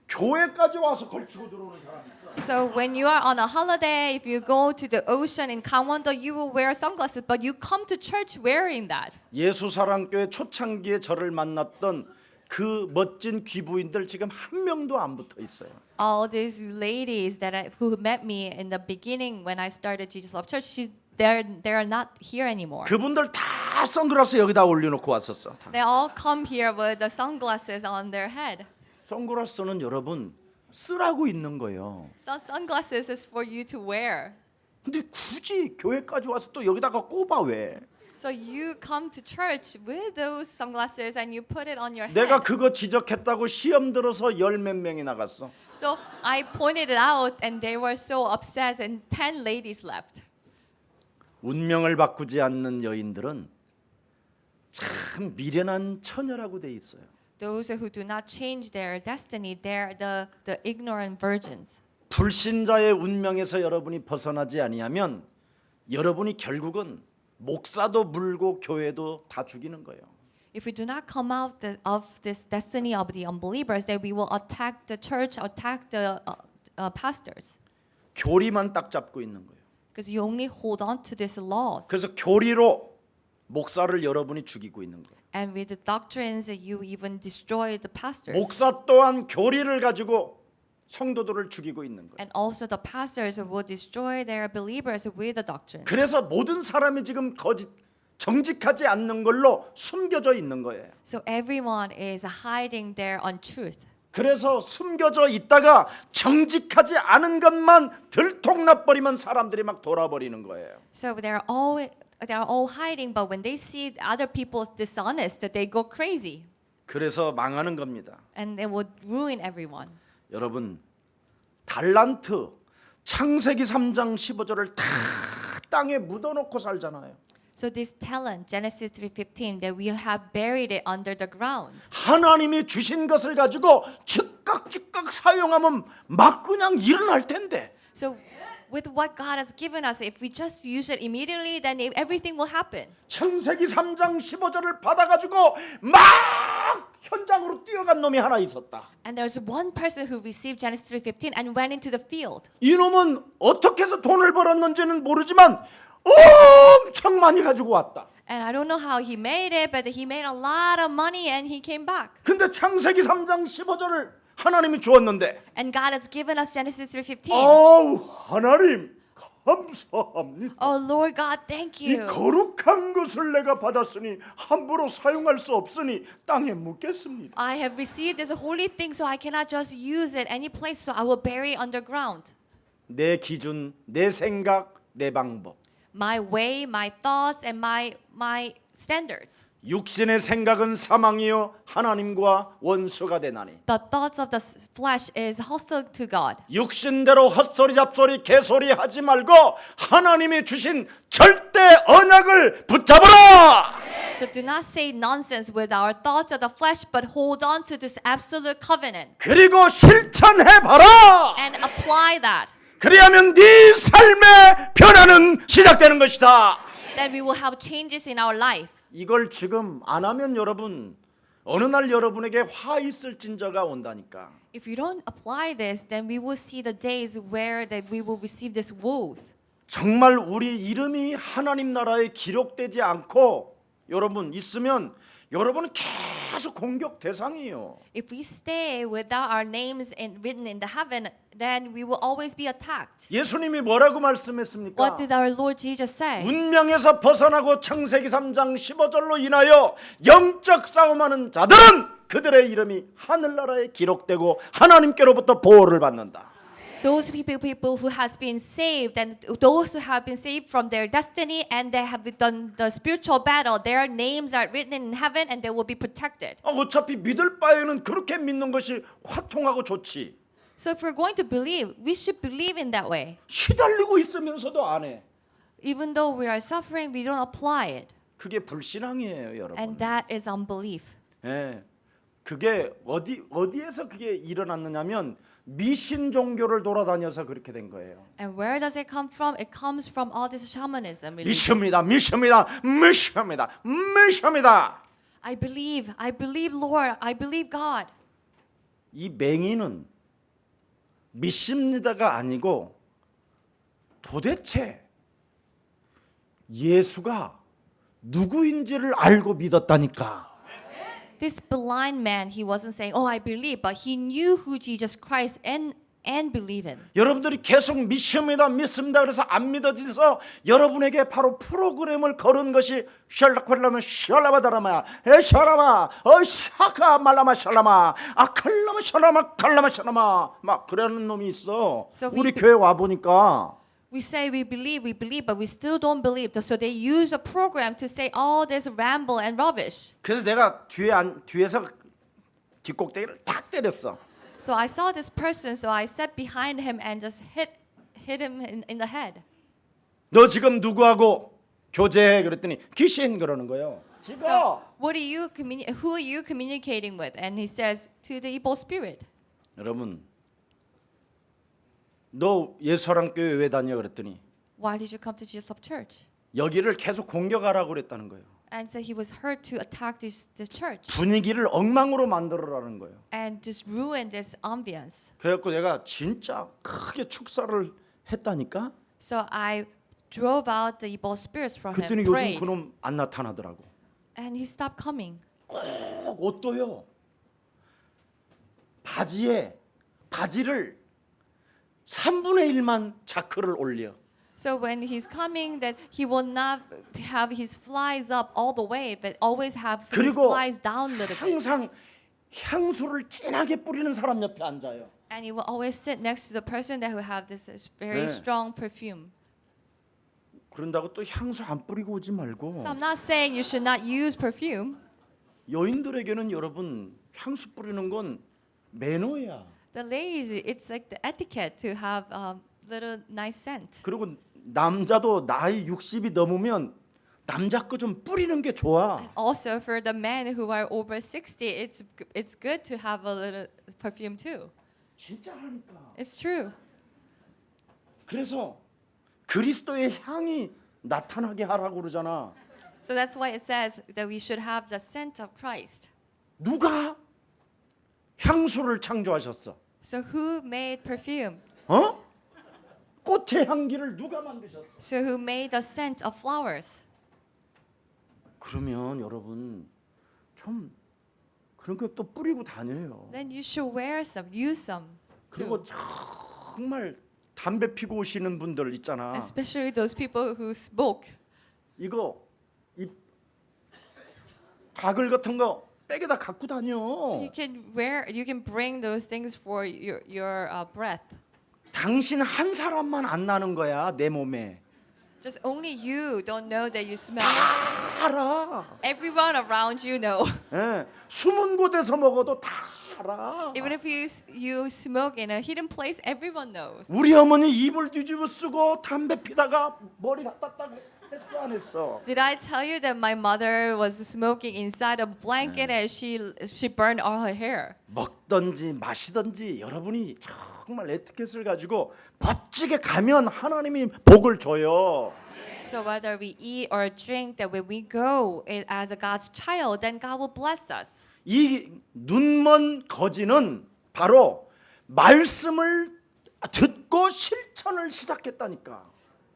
교회까지 와서 걸치고 들어오는 사람이 있어. So when you are on a holiday, if you go to the ocean in Gangwon-do, you will wear sunglasses, but you come to church wearing that. 예수사랑교회 초창기에 저를 만났던 그 멋진 귀부인들 지금 한 명도 안 붙어 있어요. All these ladies who met me in the beginning when I started Jesus Love Church, they're not here anymore. 그분들 다 선글라스 여기다 올려놓고 왔었어. 다. They all come here with the sunglasses on their head. 선글라스는 여러분 쓰라고 있는 거예요. So sunglasses is for you to wear. 근데 굳이 교회까지 와서 또 여기다가 꼽아 왜? So you come to church with those sunglasses and you put it on your head. 내가 그거 지적했다고 시험 들어서 열 몇 명이 나갔어. So I pointed it out and they were so upset and 10 ladies left. 운명을 바꾸지 않는 여인들은 참 미련한 처녀라고 돼 있어요. Those who do not change their destiny, they're the ignorant virgins. 불신자의 운명에서 여러분이 벗어나지 아니하면 여러분이 결국은 목사도 물고 교회도 다 죽이는 거예요. If we do not come out of this destiny of the unbelievers, then we will attack the church, attack the pastors. 교리만 딱 잡고 있는 거예요. Because you only hold on to these laws. 그래서 교리로 목사를 여러분이 죽이고 있는 거예요. And with the doctrines, you even destroy the pastors. 목사 또한 교리를 가지고 성도들을 죽이고 있는 거예요. And also the pastors will destroy their believers with the doctrine. 그래서 모든 사람이 지금 정직하지 않는 걸로 숨겨져 있는 거예요. So everyone is hiding their untruth. 그래서 숨겨져 있다가 정직하지 않은 것만 들통나 버리면 사람들이 막 돌아버리는 거예요. So they're all hiding, but when they see other people's dishonest, they go crazy, 그래서 망하는 겁니다. and they will ruin everyone. 여러분 달란트 창세기 3장 15절을 다 땅에 묻어놓고 살잖아요. So this talent, Genesis 3:15, that we have buried it under the ground. 하나님이 주신 것을 가지고 즉각 사용하면 막 그냥 일어날 텐데 So with what God has given us, if we just use it immediately, then everything will happen. 창세기 3장 15절을 받아가지고 막 현장으로 뛰어간 놈이 하나 있었다. And there's one person who received Genesis 3:15 and went into the field. 이 놈은 어떻게 해서 돈을 벌었는지는 모르지만 엄청 많이 가지고 왔다. And I don't know how he made it, but he made a lot of money and he came back. 근데 창세기 3장 15절을 하나님이 주었는데 And God has given us Genesis 3:15. 하나님 감사합니다. Oh Lord God, thank 이 you. 거룩한 것을 내가 받았으니 함부로 사용할 수 없으니 땅에 묻겠습니다. I have received this holy thing, so I cannot just use it any place, so I will bury it underground. 내 기준, 내 생각, 내 방법. My way, my thoughts, and my standards. 육신의 생각은 사망이요 하나님과 원수가 되나니. The thoughts of the flesh is hostile to God. 육신대로 헛소리 잡소리 개소리 하지 말고 하나님이 주신 절대 언약을 붙잡으라. So do not say nonsense with our thoughts of the flesh, but hold on to this absolute covenant 그리고 실천해 봐라. and apply that. 그리하면 네 삶의 변화는 시작되는 것이다. Then we will have changes in our life. 이걸 지금 안 하면 여러분 어느 날 여러분에게 화 있을 진저가 온다니까. If you don't apply this, then we will see the days where that we will receive these woes. 정말 우리 이름이 하나님 나라에 기록되지 않고 여러분 있으면 여러분은 계속 공격 대상이에요. If we stay without our names written in the heaven, then we will always be attacked. 예수님이 뭐라고 말씀했습니까? What did our Lord Jesus say? 운명에서 벗어나고 창세기 3장 15절로 인하여 영적 싸움하는 자들은 그들의 이름이 하늘나라에 기록되고 하나님께로부터 보호를 받는다. Those people who has been saved and those who have been saved from their destiny and they have done the spiritual battle, their names are written in heaven and they will be protected. 어차피 믿을 바에는 그렇게 믿는 것이 화통하고 좋지. So if we're going to believe, we should believe in that way. 시달리고 있으면서도 안 해. Even though we are suffering, we don't apply it. 그게 불신앙이에요, 여러분. And that is unbelief. 예. 그게 어디에서 그게 일어났느냐면 미신 종교를 돌아다녀서 그렇게 된 거예요. And where does it come from? It comes from all this shamanism. 미십니다. I believe, Lord, I believe God. 이 맹인은 믿습니다가 아니고 도대체 예수가 누구인지를 알고 믿었다니까. This blind man, he wasn't saying, "Oh, I believe," but he knew who Jesus Christ and believe in. 여러분들이 계속 믿습니다 그래서 안 믿어져서 여러분에게 바로 프로그램을 걸은 것이 샬라콜라마 샬라바다라마야 샬라마 샤카 말라마 샬라마 칼라마 샬라마 칼라마 샬라마 막 그러는 놈이 있어. So 우리 교회 와 보니까 We say we believe, but we still don't believe. So they use a program to say all this ramble and rubbish. 그래서 내가 뒤에서 뒷꼭대기를 탁 때렸어. So I saw this person, so I sat behind him and just hit him in the head. 너 지금 누구하고 교제해? 그랬더니 귀신 그러는 거예요. So who are you communicating with? And he says to the evil spirit. 여러분, 너 예수랑 교회 왜 다녀? 그랬더니 Why did you come to Jesus Church? 여기를 계속 공격하라고 그랬다는 거예요. And so he was hurt to attack this church 분위기를 엉망으로 만들어라는 거예요. and just ruin this ambience. 그래갖고 내가 진짜 크게 축사를 했다니까. So I drove out the evil spirits from 그랬더니 him, 요즘 prayed, 그놈 안 나타나더라고. and he stopped coming. 꼭 옷도요. 바지를 3분의 1만 자크를 올려. So when he's coming, that he will not have his flies up all the way, but always have his 그리고 flies down a little bit. 항상 향수를 진하게 뿌리는 사람 옆에 앉아요. And he will always sit next to the person that will have this very 네. strong perfume. 그런다고 또 향수 안 뿌리고 오지 말고. So I'm not saying you should not use perfume. 여인들에게는 여러분 향수 뿌리는 건 매너야. The ladies, it's like the etiquette to have little nice scent. 그리고 남자도 나이 60이 넘으면 남자 거 좀 뿌리는 게 좋아. Also for the men who are over 60, it's good to have a little perfume too. 진짜라니까. It's true. 그래서 그리스도의 향이 나타나게 하라고 그러잖아. So that's why it says that we should have the scent of Christ. 누가 향수를 창조하셨어? So who made perfume? 어? 꽃의 향기를 누가 만드셨어? So who made the scent of flowers? 그러면 여러분 좀 그런 거 또 뿌리고 다녀요. Then you should wear some, use some. 그리고 too. 정말 담배 피고 오시는 분들 있잖아. Especially those people who smoke. 이거 이 가글 같은 거 백에다 갖고 다녀. You can bring those things for your breath. 당신 한 사람만 안 나는 거야 내 몸에. Just only you don't know that you smell. 다 알아. Everyone around you know. 예, 숨은 곳에서 먹어도 다 알아. Even if you smoke in a hidden place, everyone knows. 우리 어머니 이불 뒤집어 쓰고 담배 피다가 머리 다 땄다고 했어 안 했어? Did I tell you that my mother was smoking inside a blanket and she burned all her hair? 먹든지 마시든지 여러분이 정말 에티켓을 가지고 멋지게 가면 하나님이 복을 줘요. So whether we eat or drink, that when we go as a God's child, then God will bless us. 이 눈먼 거지는 바로 말씀을 듣고 실천을 시작했다니까.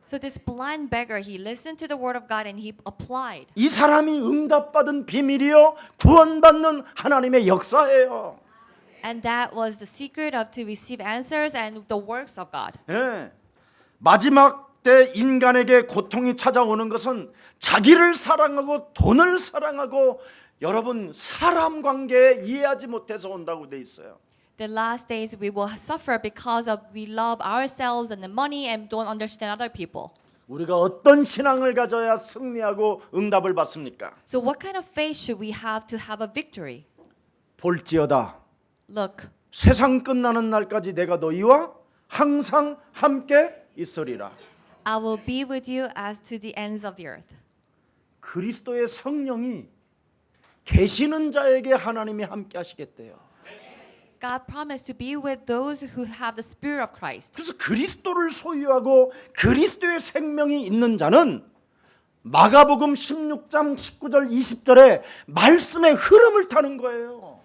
So this blind beggar, he listened to the word of God and he applied. 이 사람이 응답받은 비밀이요 구원받는 하나님의 역사예요. And that was the secret of to receive answers and the works of God. 예. 마지막 때 인간에게 고통이 찾아오는 것은 자기를 사랑하고 돈을 사랑하고 여러분 사람 관계에 이해하지 못해서 온다고 돼 있어요. The last days we will suffer because of we love ourselves and the money and don't understand other people. 우리가 어떤 신앙을 가져야 승리하고 응답을 받습니까? So what kind of faith should we have a victory? 볼지어다 Look, 세상 끝나는 날까지 내가 너희와 항상 함께 있으리라. I will be with you as to the ends of the earth. 그리스도의 성령이 계시는 자에게 하나님이 함께 하시겠대요. God promised to be with those who have the Spirit of Christ. 그래서 그리스도를 소유하고 그리스도의 생명이 있는 자는 마가복음 16장 19절 20절에 말씀의 흐름을 타는 거예요.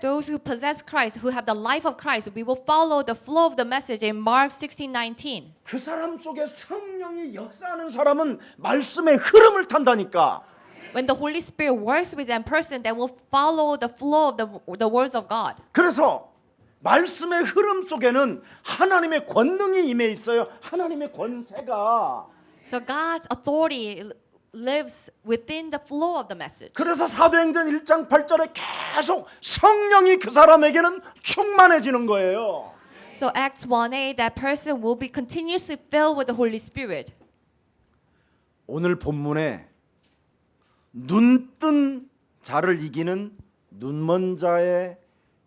Those who possess Christ, who have the life of Christ, we will follow the flow of the message in Mark 16:19. 그 사람 속에 성령이 역사하는 사람은 말씀의 흐름을 탄다니까. When the Holy Spirit works with that person, they will follow the flow of the words of God. 그래서 말씀의 흐름 속에는 하나님의 권능이 임해 있어요. 하나님의 권세가. So God's authority lives within the flow of the message. 그래서 사도행전 1장 8절에 계속 성령이 그 사람에게는 충만해지는 거예요. So Acts 1:8, that person will be continuously filled with the Holy Spirit. 오늘 본문에 눈뜬 자를 이기는 눈먼 자의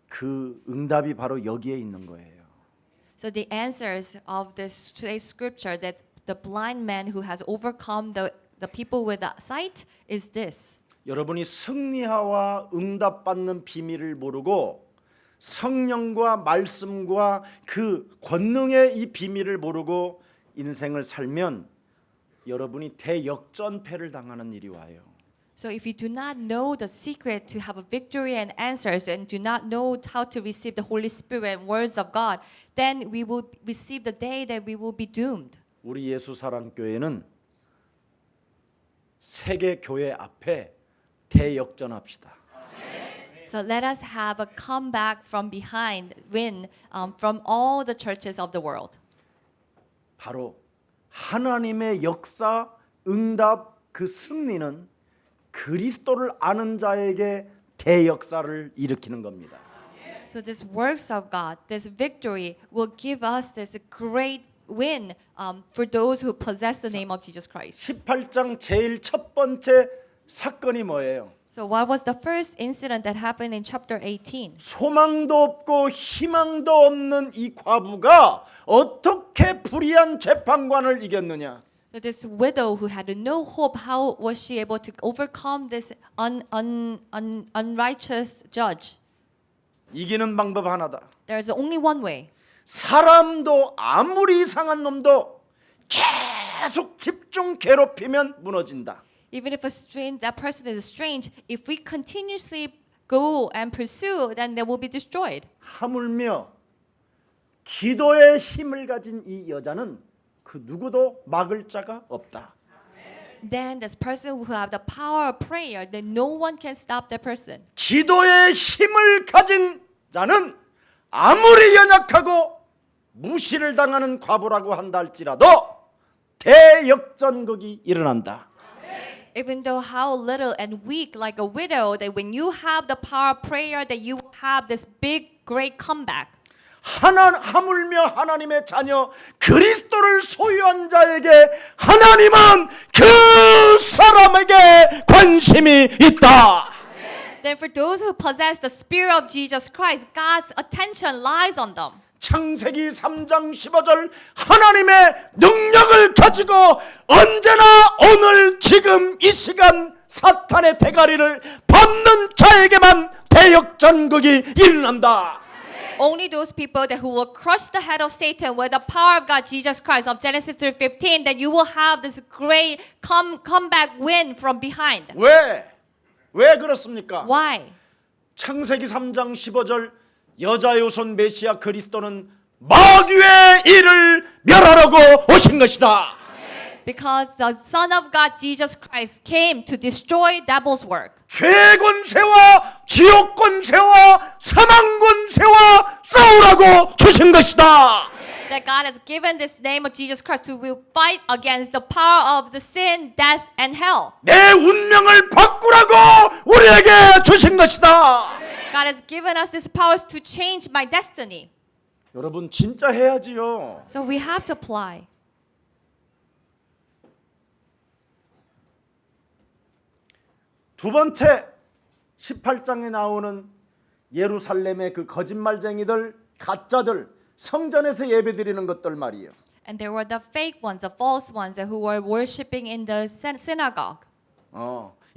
그 응답이 바로 여기에 있는 거예요. So the answers of this today's scripture that the blind man who has overcome the people with sight is this. 여러분이 승리하와 응답받는 비밀을 모르고 성령과 말씀과 그 권능의 이 비밀을 모르고 인생을 살면 여러분이 대역전패를 당하는 일이 와요. So if you do not know the secret to have a victory and answers and do not know how to receive the Holy Spirit and words of God, then we will receive the day that we will be doomed. 우리 예수사랑교회는 세계 교회 앞에 대역전합시다. So let us have a comeback from behind win from all the churches of the world. 바로 하나님의 역사, 응답, 그 승리는 그리스도를 아는 자에게 대역사를 일으키는 겁니다. So this works of God, this victory will give us this great win for those who possess the name of Jesus Christ. 18장 제일 첫 번째 사건이 뭐예요? So what was the first incident that happened in chapter 18? 소망도 없고 희망도 없는 이 과부가 어떻게 불의한 재판관을 이겼느냐? So this widow who had no hope, how was she able to overcome this unrighteous judge? 이기는 방법 하나다. There's only one way. 사람도 아무리 이상한 놈도 계속 집중 괴롭히면 무너진다. Even if that person is strange, if we continuously go and pursue, then they will be destroyed. 하물며 기도의 힘을 가진 이 여자는 그 누구도 막을 자가 없다. Then this person who have the power of prayer, then no one can stop that person. 기도의 힘을 가진 자는 아무리 연약하고 무시를 당하는 과부라고 한다 할지라도 대역전극이 일어난다. Even though how little and weak like a widow, that when you have the power of prayer, that you have this big, great comeback. 하물며 하나님의 자녀 그리스도를 소유한 자에게 하나님은 그 사람에게 관심이 있다. Then for those who possess the Spirit of Jesus Christ, God's attention lies on them. 창세기 3장 15절 하나님의 능력을 가지고 언제나 오늘 지금 이 시간 사탄의 대가리를 밟는 자에게만 대역전극이 일어난다. Only those people that who will crush the head of Satan with the power of God, Jesus Christ, of Genesis 3:15, that you will have this great comeback win from behind. 왜 그렇습니까? Why? 창세기 3장 15절 여자의 후손 메시아 그리스도는 마귀의 일을 멸하려고 오신 것이다. Because the Son of God, Jesus Christ, came to destroy devil's work. 죄 권세와 지옥 권세와 사망 권세와 싸우라고 주신 것이다. That God has given this name of Jesus Christ to will fight against the power of the sin, death, and hell. 내 운명을 바꾸라고 우리에게 주신 것이다. God has given us this power to change my destiny. 여러분 진짜 해야지요. So we have to apply. 두 번째 18장에 나오는 예루살렘의 그 거짓말쟁이들, 가짜들, 성전에서 예배드리는 것들 말이에요. And there were the fake ones, the false ones who were worshiping in the synagogue.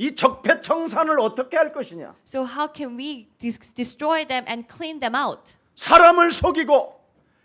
이 적폐청산을 어떻게 할 것이냐? So how can we destroy them and clean them out? 사람을 속이고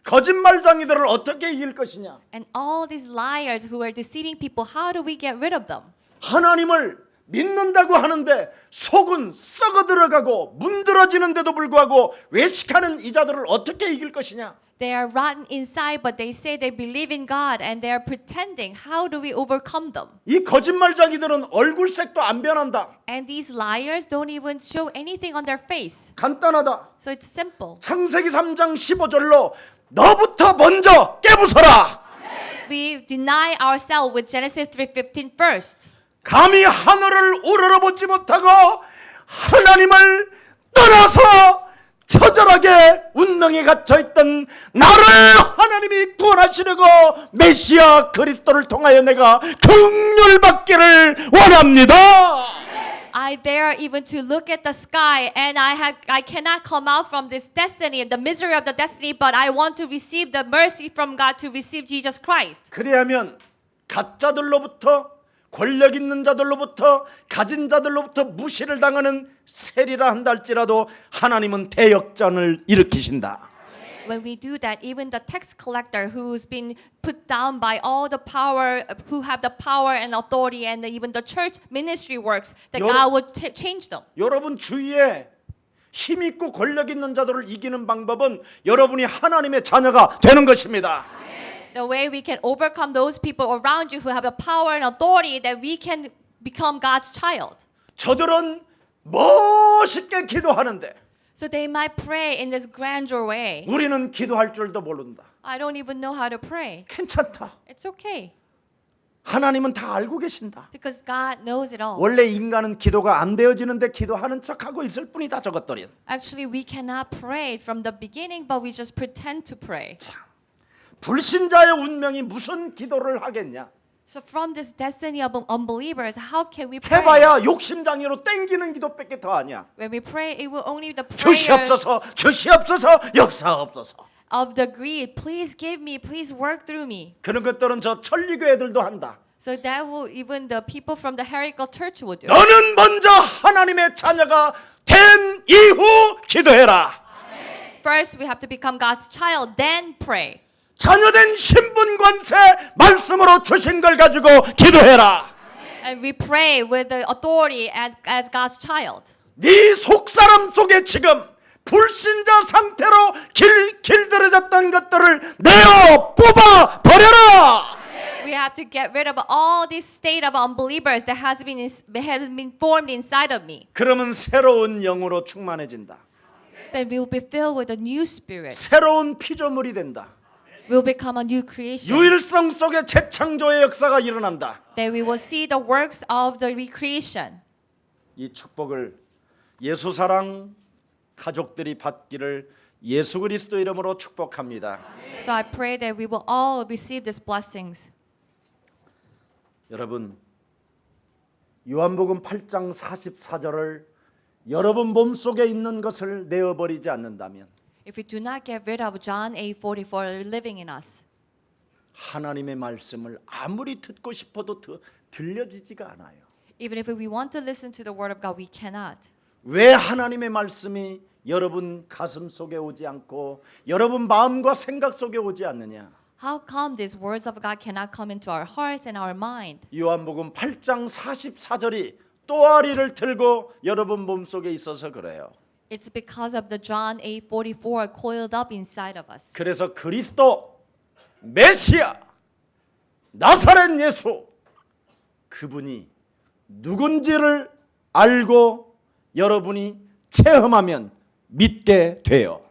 거짓말쟁이들을 어떻게 이길 것이냐? And all these liars who are deceiving people, how do we get rid of them? 하나님을 믿는다고 하는데 속은 썩어 들어가고 문드러지는데도 불구하고 외식하는 이자들을 어떻게 이길 것이냐? They are rotten inside, but they say they believe in God and they are pretending. How do we overcome them? 이 거짓말쟁이들은 얼굴색도 안 변한다. And these liars don't even show anything on their face. 간단하다. So it's simple. 창세기 3장 15절로 너부터 먼저 깨부숴라. We deny ourselves with Genesis 3:15 first. 감히 하늘을 우러러보지 못하고 하나님을 떠나서 처절하게 운명에 갇혀있던 나를 하나님이 구원하시려고 메시아 그리스도를 통하여 내가 긍휼받기를 원합니다. I dare even to look at the sky, and I cannot come out from this destiny, the misery of the destiny, but I want to receive the mercy from God to receive Jesus Christ. 그래야면 가짜들로부터 권력 있는 자들로부터 가진 자들로부터 무시를 당하는 세리라 한다 할지라도 하나님은 대역전을 일으키신다. When we do that, even the tax collector who's been put down by all the power, who have the power and authority, and even the church ministry works, that God will change them. 여러분 주위에 힘 있고 권력 있는 자들을 이기는 방법은 여러분이 하나님의 자녀가 되는 것입니다. The way we can overcome those people around you who have the power and authority, that we can become God's child. 저들은 멋있게 기도하는데 So they might pray in this grandeur way. 우리는 기도할 줄도 모른다. I don't even know how to pray. 괜찮다. It's okay. 하나님은 다 알고 계신다. Because God knows it all. 원래 인간은 기도가 안 되어지는데 기도하는 척하고 있을 뿐이다 저것들이. Actually, we cannot pray from the beginning, but we just pretend to pray. 불신자의 운명이 무슨 기도를 하겠냐? So from this destiny of unbelievers, how can we pray? 해봐야 욕심장애로 땡기는 기도밖에 더 아니야. When we pray, it will only be the prayer 주시옵소서, 주시옵소서, 역사옵소서. of the greed. Please give me, please work through me. 그런 것들은 저 천리교 애들도 한다. So that will even the people from the heretical church will do. 너는 먼저 하나님의 자녀가 된 이후 기도해라. First, we have to become God's child, then pray. 자녀된 신분 권세 말씀으로 주신 걸 가지고 기도해라. And we pray with the authority as God's child. 네 속사람 속에 지금 불신자 상태로 길들여졌던 것들을 내어 뽑아 버려라. We have to get rid of all this state of unbelievers that has been formed inside of me. 그러면 새로운 영으로 충만해진다. Then we will be filled with a new spirit. 새로운 피조물이 된다. We will become a new creation. 유일성 속에 재창조의 역사가 일어난다. That we will see the works of the recreation. 이 축복을 예수 사랑 가족들이 받기를 예수 그리스도 이름으로 축복합니다. So I pray that we will all receive these blessings. 여러분 요한복음 8장 44절을 여러분 몸속에 있는 것을 내어버리지 않는다면 If we do not get rid of John 8:44 living in us, 하나님의 말씀을 아무리 듣고 싶어도 들려지지가 않아요. even if we want to listen to the word of God, we cannot. 왜 하나님의 말씀이 여러분 가슴 속에 오지 않고 여러분 마음과 생각 속에 오지 않느냐? How come these words of God cannot come into our hearts and our mind? 요한복음 8장 44절이 또아리를 들고 여러분 몸속에 있어서 그래요. It's because of the John 8:44 coiled up inside of us. 그래서 그리스도 메시아 나사렛 예수 그분이 누군지를 알고 여러분이 체험하면 믿게 돼요.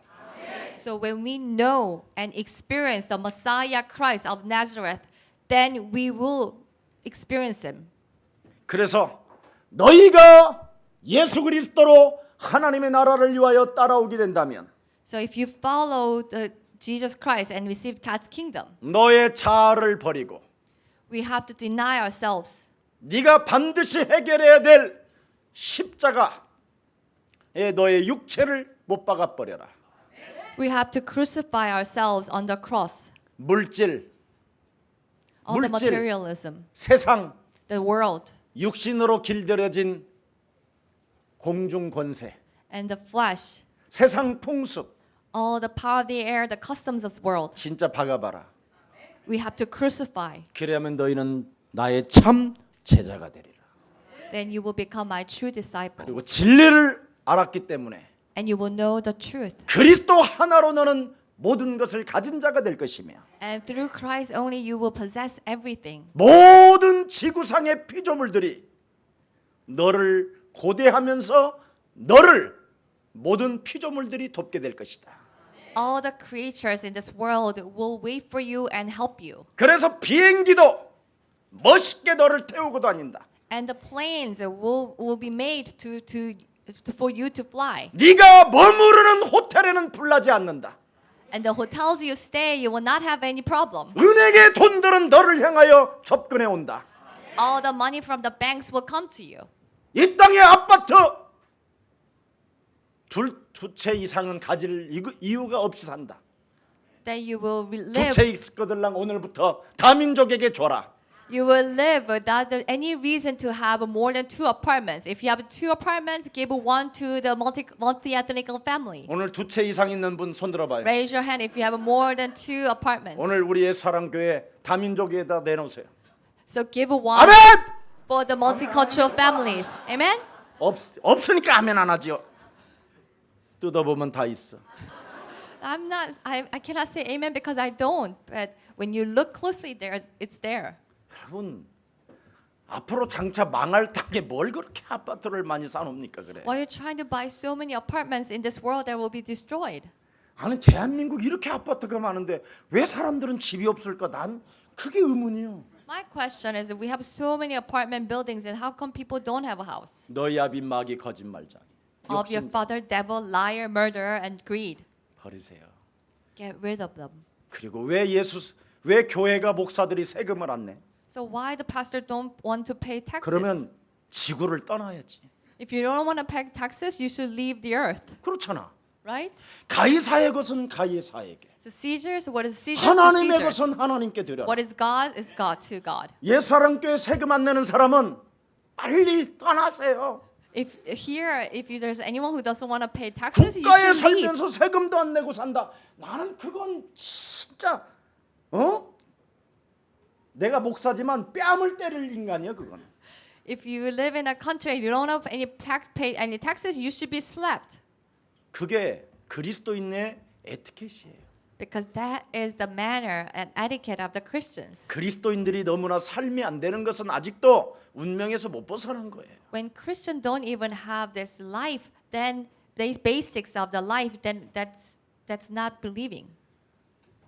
So when we know and experience the Messiah Christ of Nazareth, then we will experience him. 그래서 너희가 예수 그리스도로 하나님의 나라를 위하여 따라오게 된다면 So if you follow Jesus Christ and receive God's kingdom, 너의 자아를 버리고 we have to deny ourselves. 네가 반드시 해결해야 될 십자가에 너의 육체를 못 박아 버려라. We have to crucify ourselves on the cross. 물질, All the 물질. materialism, 세상, the world, 육신으로 길들여진 공중 권세, and the flesh, 세상 풍습 all the power of the air, the customs of the world. 진짜 박아봐라. We have to crucify. 그러면 너희는 나의 참 제자가 되리라. Then you will become my true disciple. 그리고 진리를 알았기 때문에 And you will know the truth. 그리스도 하나로 너는 모든 것을 가진 자가 될 것이며 And through Christ only you will possess everything. 모든 지구상의 피조물들이 너를 고대하면서 너를 모든 피조물들이 돕게 될 것이다. All the creatures in this world will wait for you and help you. 그래서 비행기도 멋있게 너를 태우고 다닌다. And the planes will be made for you to fly. 네가 머무르는 호텔에는 불나지 않는다. And the hotels you stay, you will not have any problem. 은행의 돈들은 너를 향하여 접근해 온다. All the money from the banks will come to you. 이 땅의 아파트 두 채 이상은 가질 이유가 없이 산다. That you will 두 live. 채 있거들랑 오늘부터 다민족에게 줘라. You will live without any reason to have more than 2 apartments. If you have 2 apartments, give one to the multi-ethnic family. 오늘 두 채 이상 있는 분 손 들어봐요. Raise your hand if you have more than 2 apartments. 오늘 우리의 사랑교회 다민족에다 내놓으세요. So give one 아멘. for the multicultural families. Amen? 없으니까 아멘 안 하지요. 뜯어보면 다 있어. I cannot say amen because I don't. But when you look closely there, it's there. 여러분 앞으로 장차 망할 땅에 뭘 그렇게 아파트를 많이 쌓아놓습니까 그래? Why are you trying to buy so many apartments in this world that will be destroyed? 아니 대한민국 이렇게 아파트가 많은데 왜 사람들은 집이 없을까? 난 그게 의문이요. My question is, we have so many apartment buildings, and how come people don't have a house? 너희 아비 마귀 거짓말쟁이 Of your 욕심 father, devil, liar, murderer, and greed. 버리세요. Get rid of them. 그리고 왜 교회가 목사들이 세금을 안 내? So why the pastor don't want to pay taxes? 그러면 지구를 떠나야지. If you don't want to pay taxes, you should leave the earth, 그렇잖아. right? 가이사의 것은 가이사에게, So Caesar's, what is Caesar's to 하나님의 Caesar? 것은 하나님께 드려라. What is God to God. 옛사랑교회 세금 안 내는 사람은 빨리 떠나세요. If there's anyone who doesn't want to pay taxes, you 국가에 should leave. 살면서 세금도 안 내고 산다. 나는 그건 진짜 내가 목사지만 뺨을 때릴 인간이야 그건. If you live in a country you don't have pay any taxes, you should be slapped. 그게 그리스도인의 에티켓이에요. Because that is the manner and etiquette of the Christians. 그리스도인들이 너무나 삶이 안 되는 것은 아직도 운명에서 못 벗어난 거예요. When Christians don't even have this life, then the basics of the life, then that's not believing.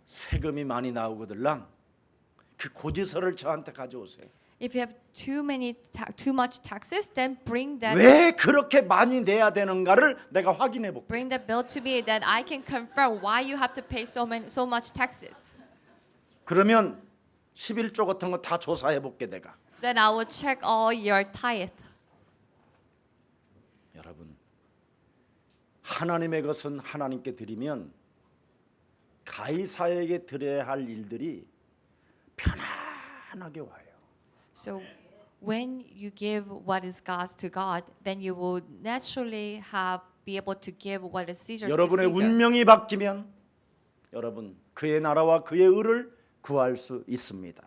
세금이 많이 나오거들랑 그 고지서를 저한테 가져오세요. If you have too much taxes, then bring 왜 그렇게 많이 내야 되는가를 내가 확인해 볼게. that bill to me, that I can confirm why you have to pay so much taxes. 그러면 11조 같은 거 다 조사해 볼게 내가. Then I will check all your tithe. 여러분, 하나님의 것은 하나님께 드리면 가이사에게 드려야 할 일들이 편안하게 와요. So when you give what is God's to God, then you will naturally be able to give what is Caesar to 여러분의 Caesar. 운명이 바뀌면 여러분 그의 나라와 그의 의를 구할 수 있습니다.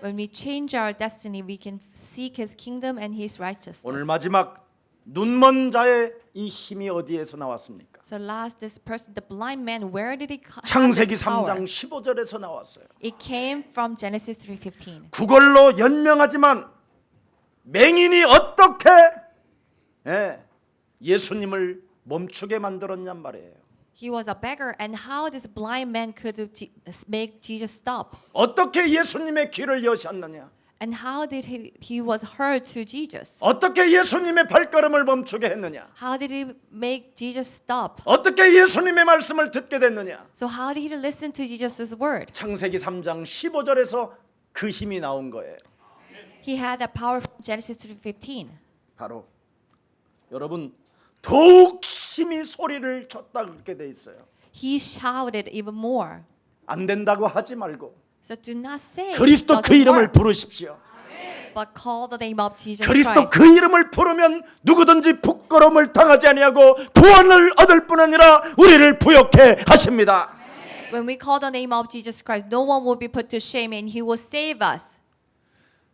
When we change our destiny, we can seek His kingdom and His righteousness. 오늘 마지막 눈먼 자의 이 힘이 어디에서 나왔습니까? So last, this person, the blind man, where did he have 창세기 this power? 3장 15절에서 나왔어요. It came from Genesis 3:15. 그걸로 연명하지만 맹인이 어떻게 예수님을 멈추게 만들었냔 말이에요. He was a beggar, and how this blind man could make Jesus stop? 어떻게 예수님의 길을 여셨느냐? And how did he was heard to Jesus? 어떻게 예수님의 발걸음을 멈추게 했느냐? How did he make Jesus stop? 어떻게 예수님의 말씀을 듣게 됐느냐? So how did he listen to Jesus' word? 창세기 3장 15절에서 그 힘이 나온 거예요. He had that power from Genesis 3:15. 바로 여러분 더욱 힘이 소리를 쳤다 그렇게 돼 있어요. He shouted even more. 안 된다고 하지 말고 So do not say 그리스도 it 그 doesn't 이름을 work, 부르십시오. but call the name of Jesus 그리스도 Christ. 그 이름을 부르면 누구든지 부끄러움을 당하지 아니하고 구원을 얻을 뿐 아니라 우리를 부욕해 하십니다. When we call the name of Jesus Christ, no one will be put to shame and he will save us.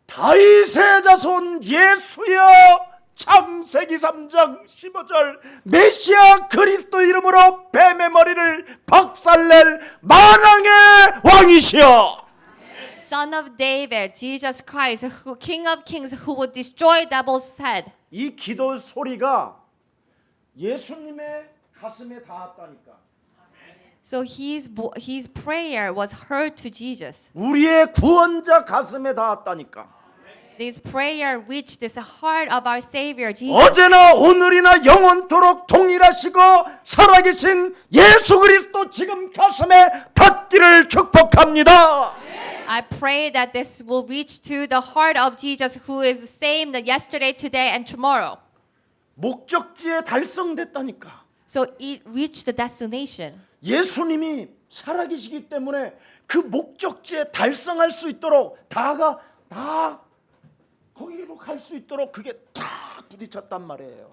다윗의 자손 예수여 창세기 3장 15절 메시아 그리스도 이름으로 뱀의 머리를 박살낼 만왕의 왕이시여. Son of David, Jesus Christ, who, King of Kings, who will destroy devil's head. 이 기도 소리가 예수님의 가슴에 닿았다니까. So his prayer was heard to Jesus. 우리의 구원자 가슴에 닿았다니까. This prayer reached the heart of our Savior Jesus. 어제나 오늘이나 영원토록 동일하시고 살아계신 예수 그리스도 지금 가슴에 닿기를 축복합니다. I pray that this will reach to the heart of Jesus, who is the same yesterday, today, and tomorrow. 목적지에 달성됐다니까. So it reached the destination. 예수님이 살아계시기 때문에 그 목적지에 달성할 수 있도록 다 거기로 갈 수 있도록 그게 다 부딪혔단 말이에요.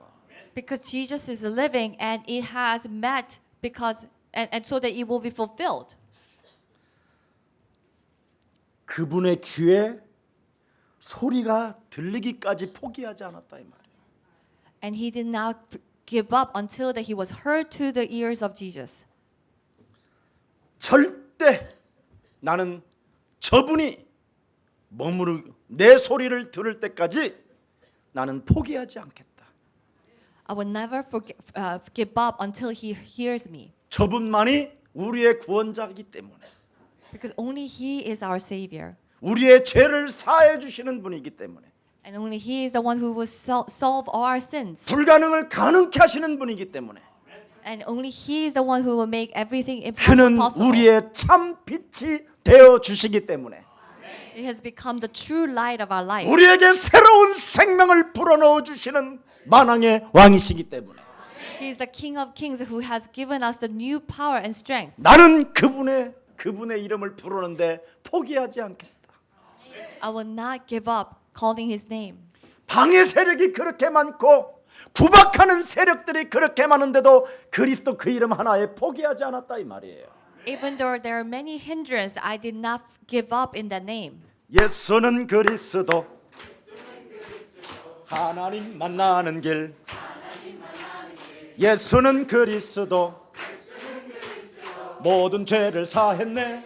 Because Jesus is living and it has met because and so that it will be fulfilled. 그분의 귀에 소리가 들리기까지 포기하지 않았다 이 말이에요. And he did not give up until that he was heard to the ears of Jesus. 절대 나는 저분이 내 소리를 들을 때까지 나는 포기하지 않겠다. I will never give up until he hears me. 저분만이 우리의 구원자이기 때문에 Because only he is our Savior. 우리의 죄를 사해 주시는 분이기 때문에 And only he is the one who will solve our sins. 불가능을 가능케 하시는 분이기 때문에 And only he is the one who will make everything impossible 그는 possible. 우리의 참 빛이 되어 주시기 때문에 It has become the true light of our life. 우리에게 새로운 생명을 불어넣어 주시는 만왕의 왕이시기 때문에 He is the King of Kings who has given us the new power and strength. 나는 그분의 이름을 부르는데 포기하지 않겠다. I will not give up calling his name. 방해 세력이 그렇게 많고 구박하는 세력들이 그렇게 많은데도 그리스도 그 이름 하나에 포기하지 않았다 이 말이에요. Even though there are many hindrances, I did not give up in that name. 예수는 그리스도 하나님 만나는 길 예수는 그리스도 모든 죄를 사했네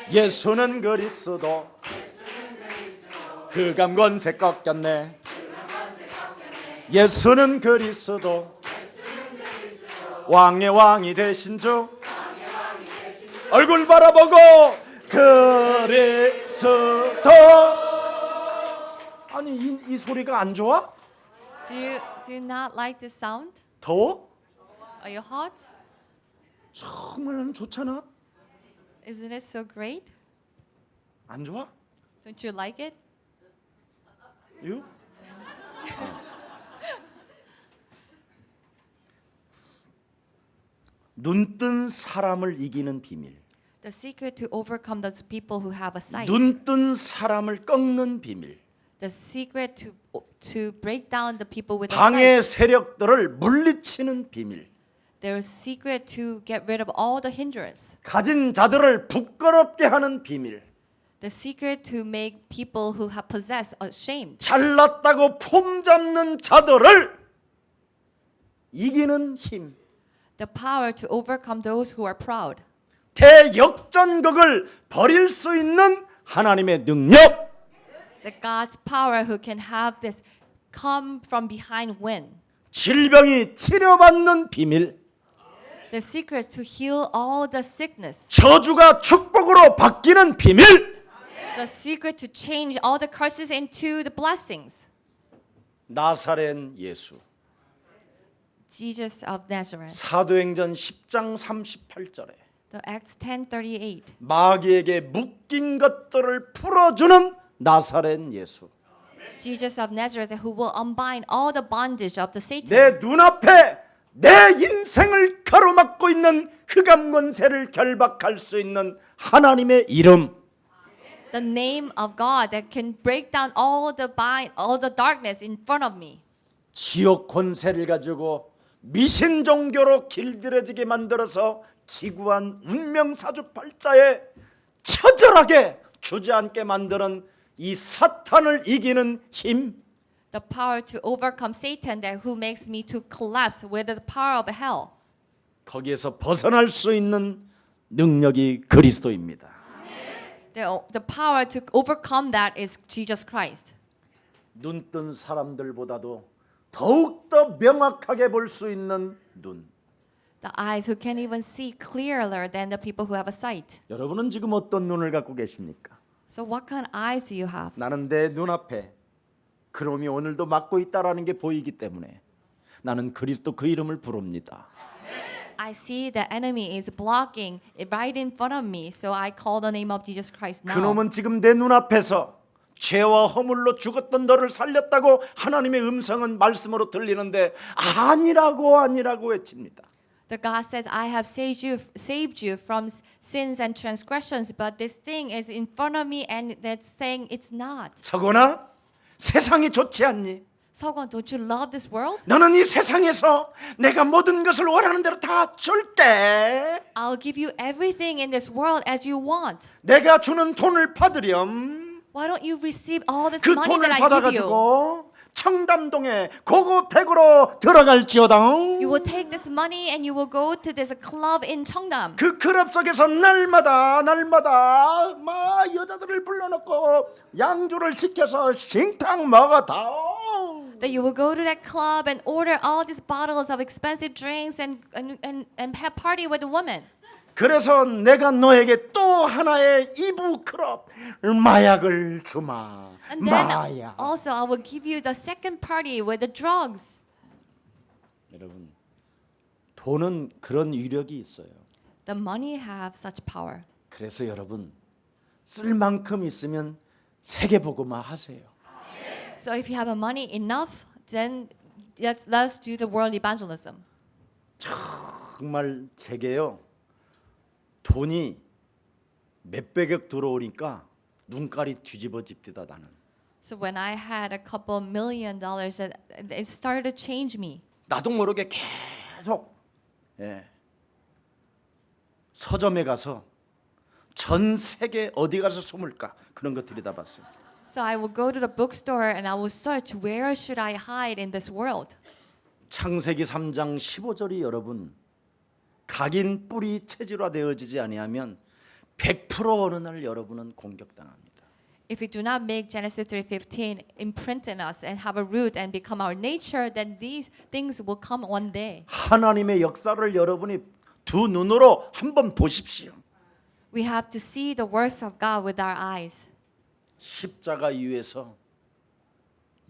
예수는 그리스도 흑암 권세 꺾였네 예수는 그리스도 왕의 왕이 되신 주 얼굴 바라보고 그리스도 아니 이 소리가 안 좋아? Do you not like this sound? 더워? Are you hot? 정말 좋잖아. Isn't it so great? 안 좋아? Don't you like it? You? 눈뜬 사람을 이기는 비밀. The secret to overcome those people who have a sight. 눈뜬 사람을 꺾는 비밀. The secret to break down the people with a 방해 sight. 세력들을 물리치는 비밀. Their secret to get rid of all the hindrance. 가진 자들을 부끄럽게 하는 비밀. The secret to make people who have possessed ashamed. 잘났다고 폼잡는 자들을 이기는 힘. The power to overcome those who are proud. 대역전극을 벌일 수 있는 하나님의 능력. The God's power who can have this come from behind win. 질병이 치료받는 비밀. The secret to heal all the sickness. 저주가 축복으로 바뀌는 비밀. The secret to change all the curses into the blessings. 나사렛 예수. Jesus of Nazareth. 사도행전 10장 38절에 The Acts 10:38. 마귀에게 묶인 것들을 풀어주는 나사렛 예수. Jesus of Nazareth who will unbind all the bondage of the Satan. 내 눈앞에 내 인생을 가로막고 있는 흑암 권세를 결박할 수 있는 하나님의 이름. The name of God that can break down all the darkness in front of me. 지옥 권세를 가지고 미신 종교로 길들여지게 만들어서 기구한 운명 사주팔자에 처절하게 주저앉게 만드는 이 사탄을 이기는 힘. The power to overcome Satan that who makes me to collapse with the power of hell. 거기에서 벗어날 수 있는 능력이 그리스도입니다. The power to overcome that is Jesus Christ. 눈뜬 사람들보다도 더욱더 명확하게 볼 수 있는 눈. The eyes who can even see clearer than the people who have a sight. 여러분은 지금 어떤 눈을 갖고 계십니까? So what kind of eyes do you have? 나는 내 눈앞에 그놈이 오늘도 막고 있다라는 게 보이기 때문에 나는 그리스도 그 이름을 부릅니다. I see the enemy is blocking it right in front of me, so I call the name of Jesus Christ now. 그놈은 지금 내 눈앞에서 죄와 허물로 죽었던 너를 살렸다고 하나님의 음성은 말씀으로 들리는데 아니라고 외칩니다. The God says, I have saved you from sins and transgressions, but this thing is in front of me and that's saying it's not. 서거나 세상이 좋지 않니? Sogon, don't you love this world? 너는 이 세상에서 내가 모든 것을 원하는 대로 다 줄게. I'll give you everything in this world as you want. 내가 주는 돈을 받으렴. Why don't you receive all this 그 money 돈을 that I give you? 받아가지고 청담동에 고고택으로 들어갈지어당. You will take this money and you will go to this club in Cheongdam. 그 클럽 속에서 날마다 막 여자들을 불러놓고 양주를 시켜서 싱탕 먹어다. That you will go to that club and order all these bottles of expensive drinks and have party with the women. 그래서 내가 너에게 또 하나의 이부 클럽 마약을 주마. And then 마약. also I will give you the second party with the drugs. 여러분, 돈은 그런 위력이 있어요. The money have such power. 그래서 여러분 쓸 만큼 있으면 세계복음화 하세요. So if you have money enough, then let's do the world evangelism. 정말 제게요. 돈이 몇백억 들어오니까 눈깔이 뒤집어집니다 나는. So when I had a couple $1 million, it started to change me. 나도 모르게 계속 서점에 가서 전 세계 어디 가서 숨을까 그런 거 들여다봤어요. So I will go to the bookstore and I will search where should I hide in this world. 창세기 3장 15절이 여러분 각인 뿌리 체질화되어지지 아니하면 100% 어느 날 여러분은 공격당합니다. If we do not make Genesis 3:15 imprint in us and have a root and become our nature, then these things will come one day. 하나님의 역사를 여러분이 두 눈으로 한번 보십시오. We have to see the works of God with our eyes. 십자가 위에서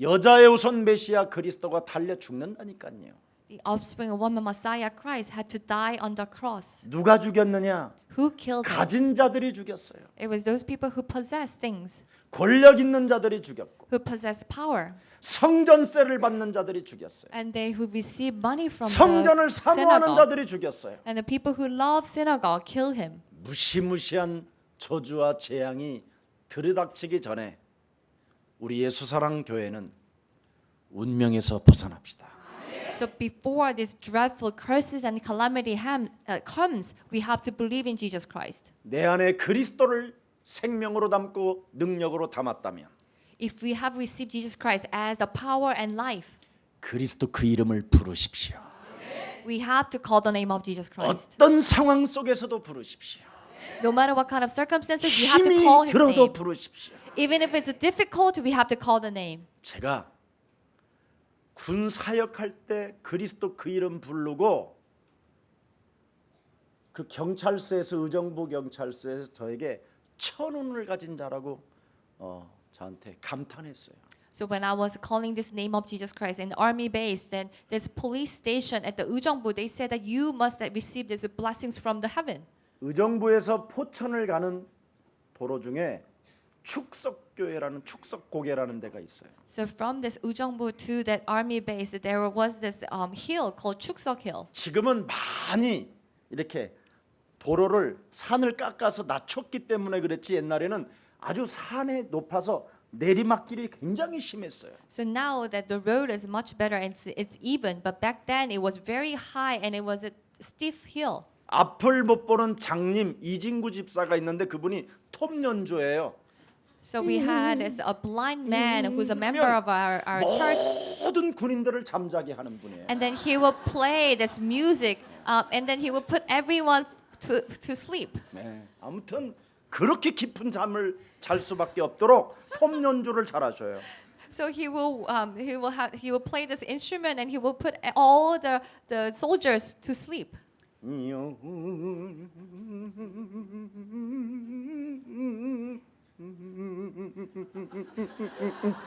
여자의 우선 메시아 그리스도가 달려 죽는다니까요. The offspring of woman Messiah Christ had to die on the cross. 누가 죽였느냐? Who killed him? 가진 자들이 죽였어요. It was those people who possess things, 권력 있는 자들이 죽였고 who possess power, 성전세를 받는 자들이 죽였어요. and they who receive money from 성전을 the 사모하는 synagogue. 자들이 죽였어요. And the people who love synagogue kill him. 무시무시한 저주와 재앙이 들이닥치기 전에 우리 예수사랑 교회는 운명에서 벗어납시다. So before this dreadful curses and calamity comes, we have to believe in Jesus Christ. 내 안에 그리스도를 생명으로 담고 능력으로 담았다면 If we have received Jesus Christ as the power and life, 그리스도 그 이름을 부르십시오. we have to call the name of Jesus Christ. 어떤 상황 속에서도 부르십시오. No matter what kind of circumstances, we have to 힘이 call His 들어도 name. 부르십시오. Even if it's difficult, we have to call the name. 제가 군 사역할 때 그리스도 그 이름 부르고 그 경찰서에서 의정부 경찰서에서 저에게 1,000원을 가진 자라고 저한테 감탄했어요. So when I was calling this name of Jesus Christ in the army base, then this police station at the Ujongbu, they said that you must receive these blessings from the heaven. 의정부에서 포천을 가는 도로 중에 축석교회라는 축석고개라는 데가 있어요. So from this Ujongbu to that army base, there was this hill called Chuksok Hill. 지금은 많이 이렇게 도로를 산을 깎아서 낮췄기 때문에 그랬지 옛날에는 아주 산에 높아서 내리막길이 굉장히 심했어요. So now that the road is much better and it's even, but back then it was very high and it was a steep hill. 앞을 못 보는 장님 이진구 집사가 있는데 그분이 톱 연주예요. So we had this a blind man who's a member of our church, 모든 군인들을 잠자게 하는 분이에요. and then he will play this music, and then he will put everyone to sleep. 네. 아무튼 그렇게 깊은 잠을 잘 수밖에 없도록 톱 연주를 잘하셔요. So he will play this instrument and he will put all the soldiers to sleep.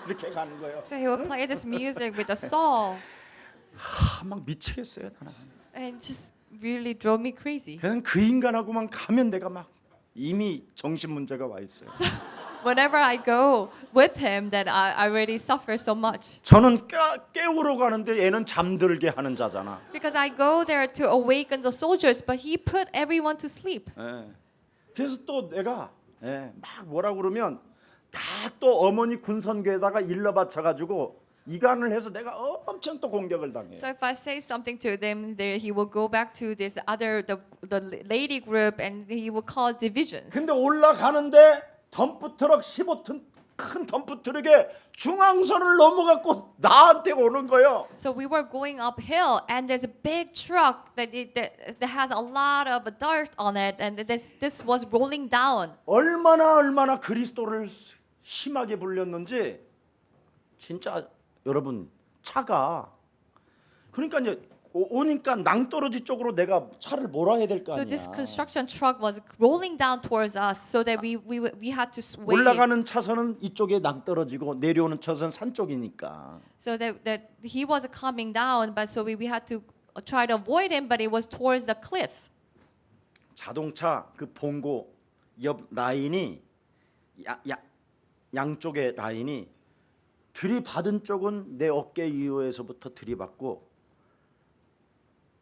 이렇게 가는 거예요. So he will play this music with a saw, 막 미치겠어요 나는. and just really drove me crazy. 그냥 그 인간하고만 가면 내가 막 이미 정신 문제가 와 있어요. Whenever I go with him, that I already suffer so much. 저는 깨우러 가는데 얘는 잠들게 하는 자잖아. Because I go there to awaken the soldiers, but he put everyone to sleep. 예. 그래서 또 내가 막 뭐라 그러면 다 또 어머니 군선교에다가 일러 바쳐가지고 이간을 해서 내가 엄청 또 공격을 당해요. So if I say something to them, he will go back to this other the lady group and he will cause divisions. 근데 올라가는데 덤프트럭 15톤 큰 덤프트럭에 중앙선을 넘어갖고 나한테 오는 거예요. So we were going uphill, and there's a big truck that has a lot of dirt on it, and this was rolling down. 얼마나 그리스도를 심하게 불렸는지 진짜 여러분 차가 그러니까 이제 오니까 낭떠러지 쪽으로 내가 차를 몰아야 될 거 So 아니야. this construction truck was rolling down towards us, so that we had to sway. 올라가는 차선은 이쪽에 낭떠러지고 내려오는 차선 산 쪽이니까. So that he was coming down, but so we had to try to avoid him, but it was towards the cliff. 자동차 그 봉고 옆 라인이 양쪽의 라인이 들이받은 쪽은 내 어깨 이후에서부터 들이받고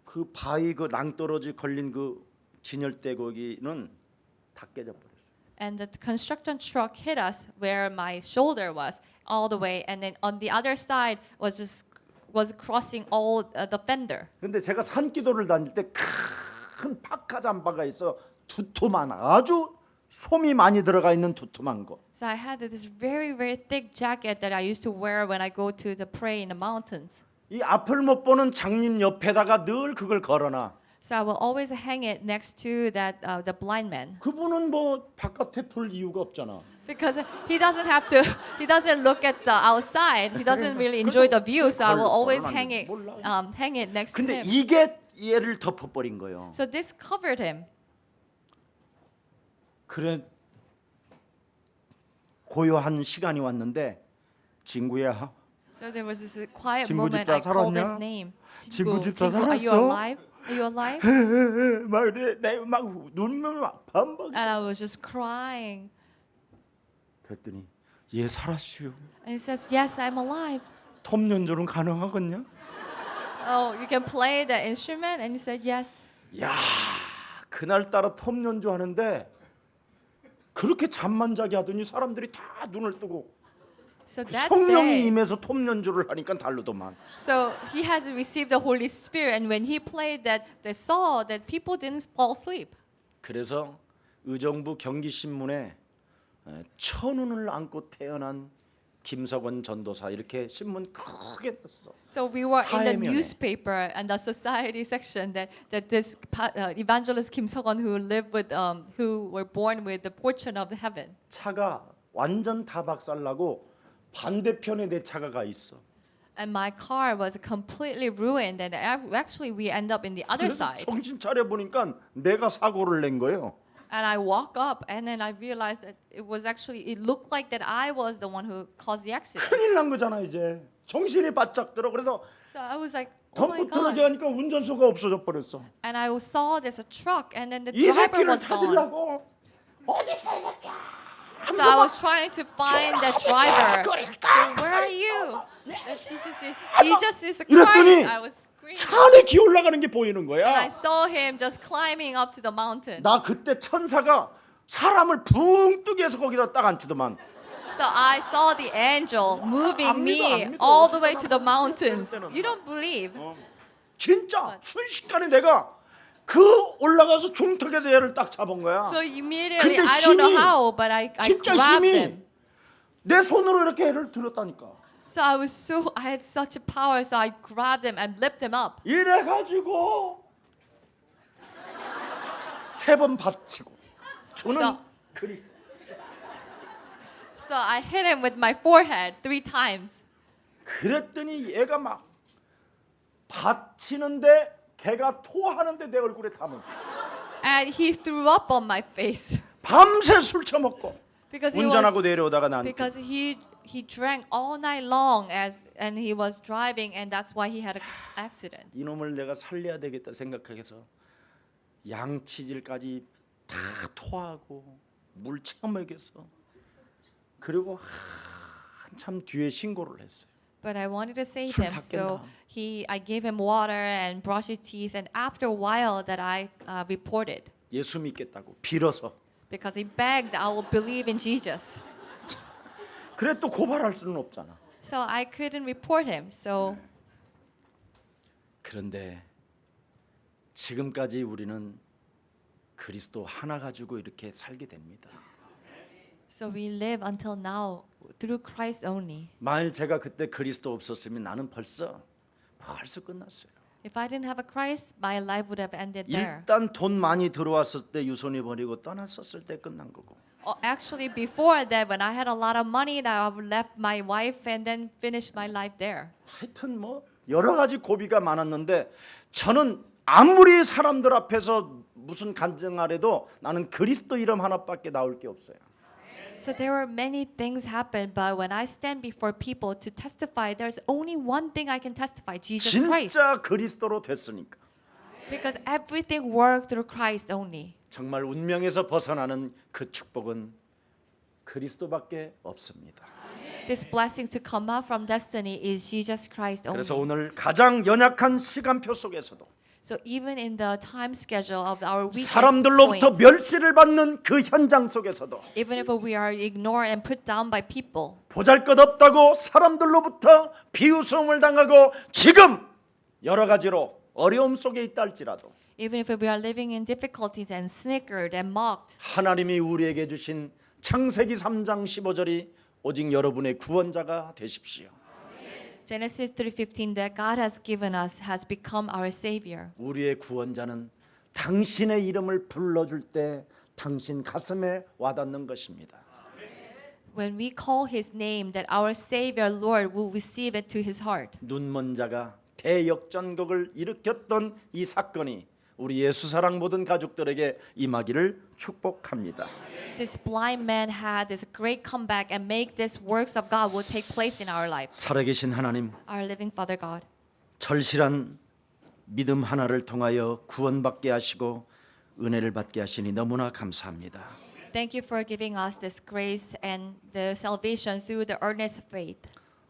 그 바위 그 낭떠러지 걸린 그 진열대 거기는 다 깨져 버렸어요. And the construction truck hit us where my shoulder was all the way, and then on the other side was crossing all the fender. 근데 제가 산기도를 다닐 때 큰 파카 잠바가 있어 두툼한 아주 솜이 많이 들어가 있는 두툼한 거. So I had this very thick jacket that I used to wear when I go to the pray in the mountains. 이 앞을 못 보는 장님 옆에다가 늘 그걸 걸어놔. So I will always hang it next to that the blind man, 그분은 뭐 바깥에 볼 이유가 없잖아. because he doesn't look at the outside. He doesn't really enjoy the view. So I will always hang it next to 근데 him. 이게 얘를 덮어버린 거예요. So this covered him. 그래 고요한 시간이 왔는데 친구야. So there was this quiet 친구 moment. 집사 I called his 살았냐? name. 친구 집사 Are you 살았어? alive? Are you alive? 막 그래 내막 눈물 막 반박. And I was just crying. 그랬더니 얘 살았슈. And he says, "Yes, I'm alive." 톱 연주는 가능하겠냐? Oh, you can play the instrument? And he said, "Yes." 야 그날따라 톱 연주 하는데 그렇게 잠만 자게 하더니 사람들이 다 눈을 뜨고 So that 성령이 day, 임해서 톱 연주를 하니까 다르더만. so he had received the Holy Spirit, and when he played that, they saw that people didn't fall asleep. 그래서 의정부 경기신문에 천운을 안고 태어난 김석원 전도사 이렇게 신문 크게 났어. So we were in the 사회면에. newspaper and the society section that this evangelist Kim Seok-won who were born with the portion of heaven. 차가 완전 다 박살나고 반대편에 내 차가 가 있어. And my car was completely ruined, and actually we end up in the other 그래서 side. 정신 차려 보니까 내가 사고를 낸 거예요. And I walk up, and then I realized that it was actually, it looked like that I was the one who caused the accident. 큰일 난 거잖아 이제. 정신이 바짝 들어. 그래서 So I was like, oh my 덤프 트럭이 God. 하니까 운전수가 없어져 버렸어. And I saw there's a truck, and then the 이 driver 새끼를 was gone. 찾으려고 어디 있어 이 새끼야? So I was trying to find the driver. So where are you? Jesus is 이랬더니 Christ. I was screaming. 산에 기어 올라가는 게 보이는 And 거야. I saw him just climbing up to the mountain. 나 그때 천사가 사람을 붕 뜨게 해서 거기다 딱 앉히더만. So I saw the angel moving me 안 믿어. all the way to the mountains. You don't believe? 진짜 순식간에 내가 그 올라가서 중턱에서 얘를 딱 잡은 거야. So immediately, 근데 I don't know 힘이, how, but I 진짜 grabbed 힘이 him. 내 손으로 이렇게 얘를 들었다니까. So I had such a power, so I grabbed him and lifted him up. 이래가지고 3번 받치고 주는 So- 그리스도. So I hit him with my forehead 3 times. 그랬더니 얘가 막 받치는데 걔가 토하는데 내 얼굴에 담은. And he threw up on my face. 밤새 술 처먹고 Because he 운전하고 was, 내려오다가 나한테 because he drank all night long and he was driving, and that's why he had an accident. 이놈을 내가 살려야 되겠다 생각해서 양치질까지 다 토하고 물 처먹여서 그리고 한참 뒤에 신고를 했어요. But I wanted to save 술 him, 다 so 깬다. I gave him water and brushed his teeth, and after a while that I reported, 예수 믿겠다고 빌어서. because he begged I will believe in Jesus. 그래 또 고발할 수는 없잖아. So I couldn't report him. So 그런데 지금까지 우리는 그리스도 하나 가지고 이렇게 살게 됩니다. so we live until now through Christ only. 만일 제가 그때 그리스도 없었으면 나는 벌써 끝났어요. If I didn't have a Christ, my life would have ended there. 일단 돈 많이 들어왔을 때 유손이 버리고 떠났었을 때 끝난 거고. Actually, before that, when I had a lot of money, I would left my wife and then finished my life there. 하여튼 뭐 여러 가지 고비가 많았는데 저는 아무리 사람들 앞에서 무슨 간증하래도 나는 그리스도 이름 하나밖에 나올 게 없어요. So there were many things happen, but when I stand before people to testify, there's only one thing I can testify: Jesus Christ. 진짜 그리스도로 됐으니까. Because everything worked through Christ only. 정말 운명에서 벗어나는 그 축복은 그리스도밖에 없습니다. This blessing to come out from destiny is Jesus Christ only. 그래서 오늘 가장 연약한 시간표 속에서도 So even in the time schedule of our weakest 사람들로부터 point, 멸시를 받는 그 현장 속에서도 even if we are ignored and put down by people, 보잘것없다고 사람들로부터 비웃음을 당하고 지금 여러 가지로 어려움 속에 있다 할지라도 even if we are living in difficulties and snickered and mocked, 하나님이 우리에게 주신 창세기 3장 15절이 오직 여러분의 구원자가 되십시오. Genesis 3:15 that God has given us has become our savior. 우리의 구원자는 당신의 이름을 불러줄 때 당신 가슴에 와닿는 것입니다. When we call his name, that our savior Lord will receive it to his heart. 눈먼 자가 대역전극을 일으켰던 이 사건이 우리 예수사랑 모든 가족들에게 임하기를 축복합니다. This blind man had this great comeback and make these works of God will take place in our life. 살아계신 하나님, Our living Father God, 절실한 믿음 하나를 통하여 구원받게 하시고 은혜를 받게 하시니 너무나 감사합니다. thank you for giving us this grace and the salvation through the earnest faith.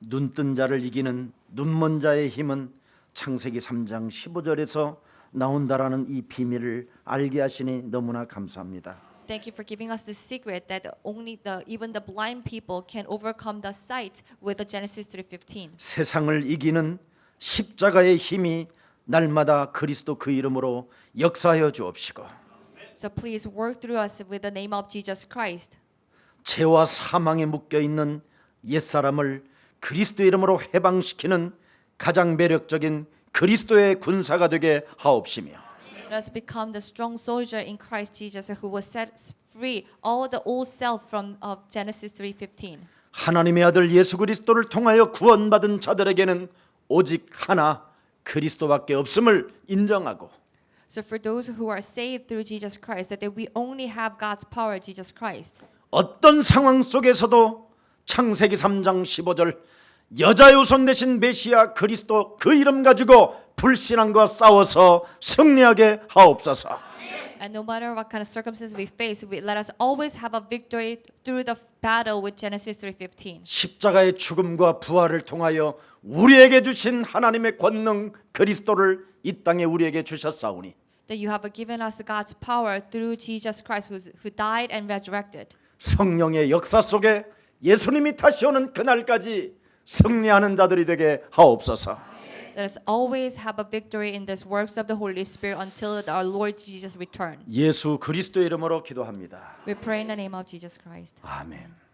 눈뜬 자를 이기는 눈먼 자의 힘은 창세기 3장 15절에서 나온다라는 이 비밀을 알게 하시니 너무나 감사합니다. Thank you for giving us the secret that even the blind people can overcome the sight with the Genesis 3:15. 세상을 이기는 십자가의 힘이 날마다 그리스도 그 이름으로 역사하여 주옵시고 So please work through us with the name of Jesus Christ. 죄와 사망에 묶여 있는 옛사람을 그리스도 이름으로 해방시키는 가장 매력적인 그리스도의 군사가 되게 하옵시며 Let us become the strong soldier in Christ Jesus who will set free all the old self from of Genesis 3:15. 하나님의 아들 예수 그리스도를 통하여 구원받은 자들에게는 오직 하나 그리스도밖에 없음을 인정하고 So for those who are saved through Jesus Christ, that we only have God's power, Jesus Christ. 어떤 상황 속에서도 창세기 3장 15절 여자의 후손 대신 메시아 그리스도 그 이름 가지고 불신앙과 싸워서 승리하게 하옵소서. And no matter what kind of circumstances we face, let us always have a victory through the battle with Genesis 3:15. 십자가의 죽음과 부활을 통하여 우리에게 주신 하나님의 권능 그리스도를 이 땅에 우리에게 주셨사오니 That you have given us God's power through Jesus Christ who died and resurrected. 성령의 역사 속에 예수님이 다시 오는 그날까지 승리하는 자들이 되게 하옵소서. Let us always have a victory in this works of the Holy Spirit until our Lord Jesus return. 예수 그리스도의 이름으로 기도합니다. We pray in the name of Jesus Christ. 아멘.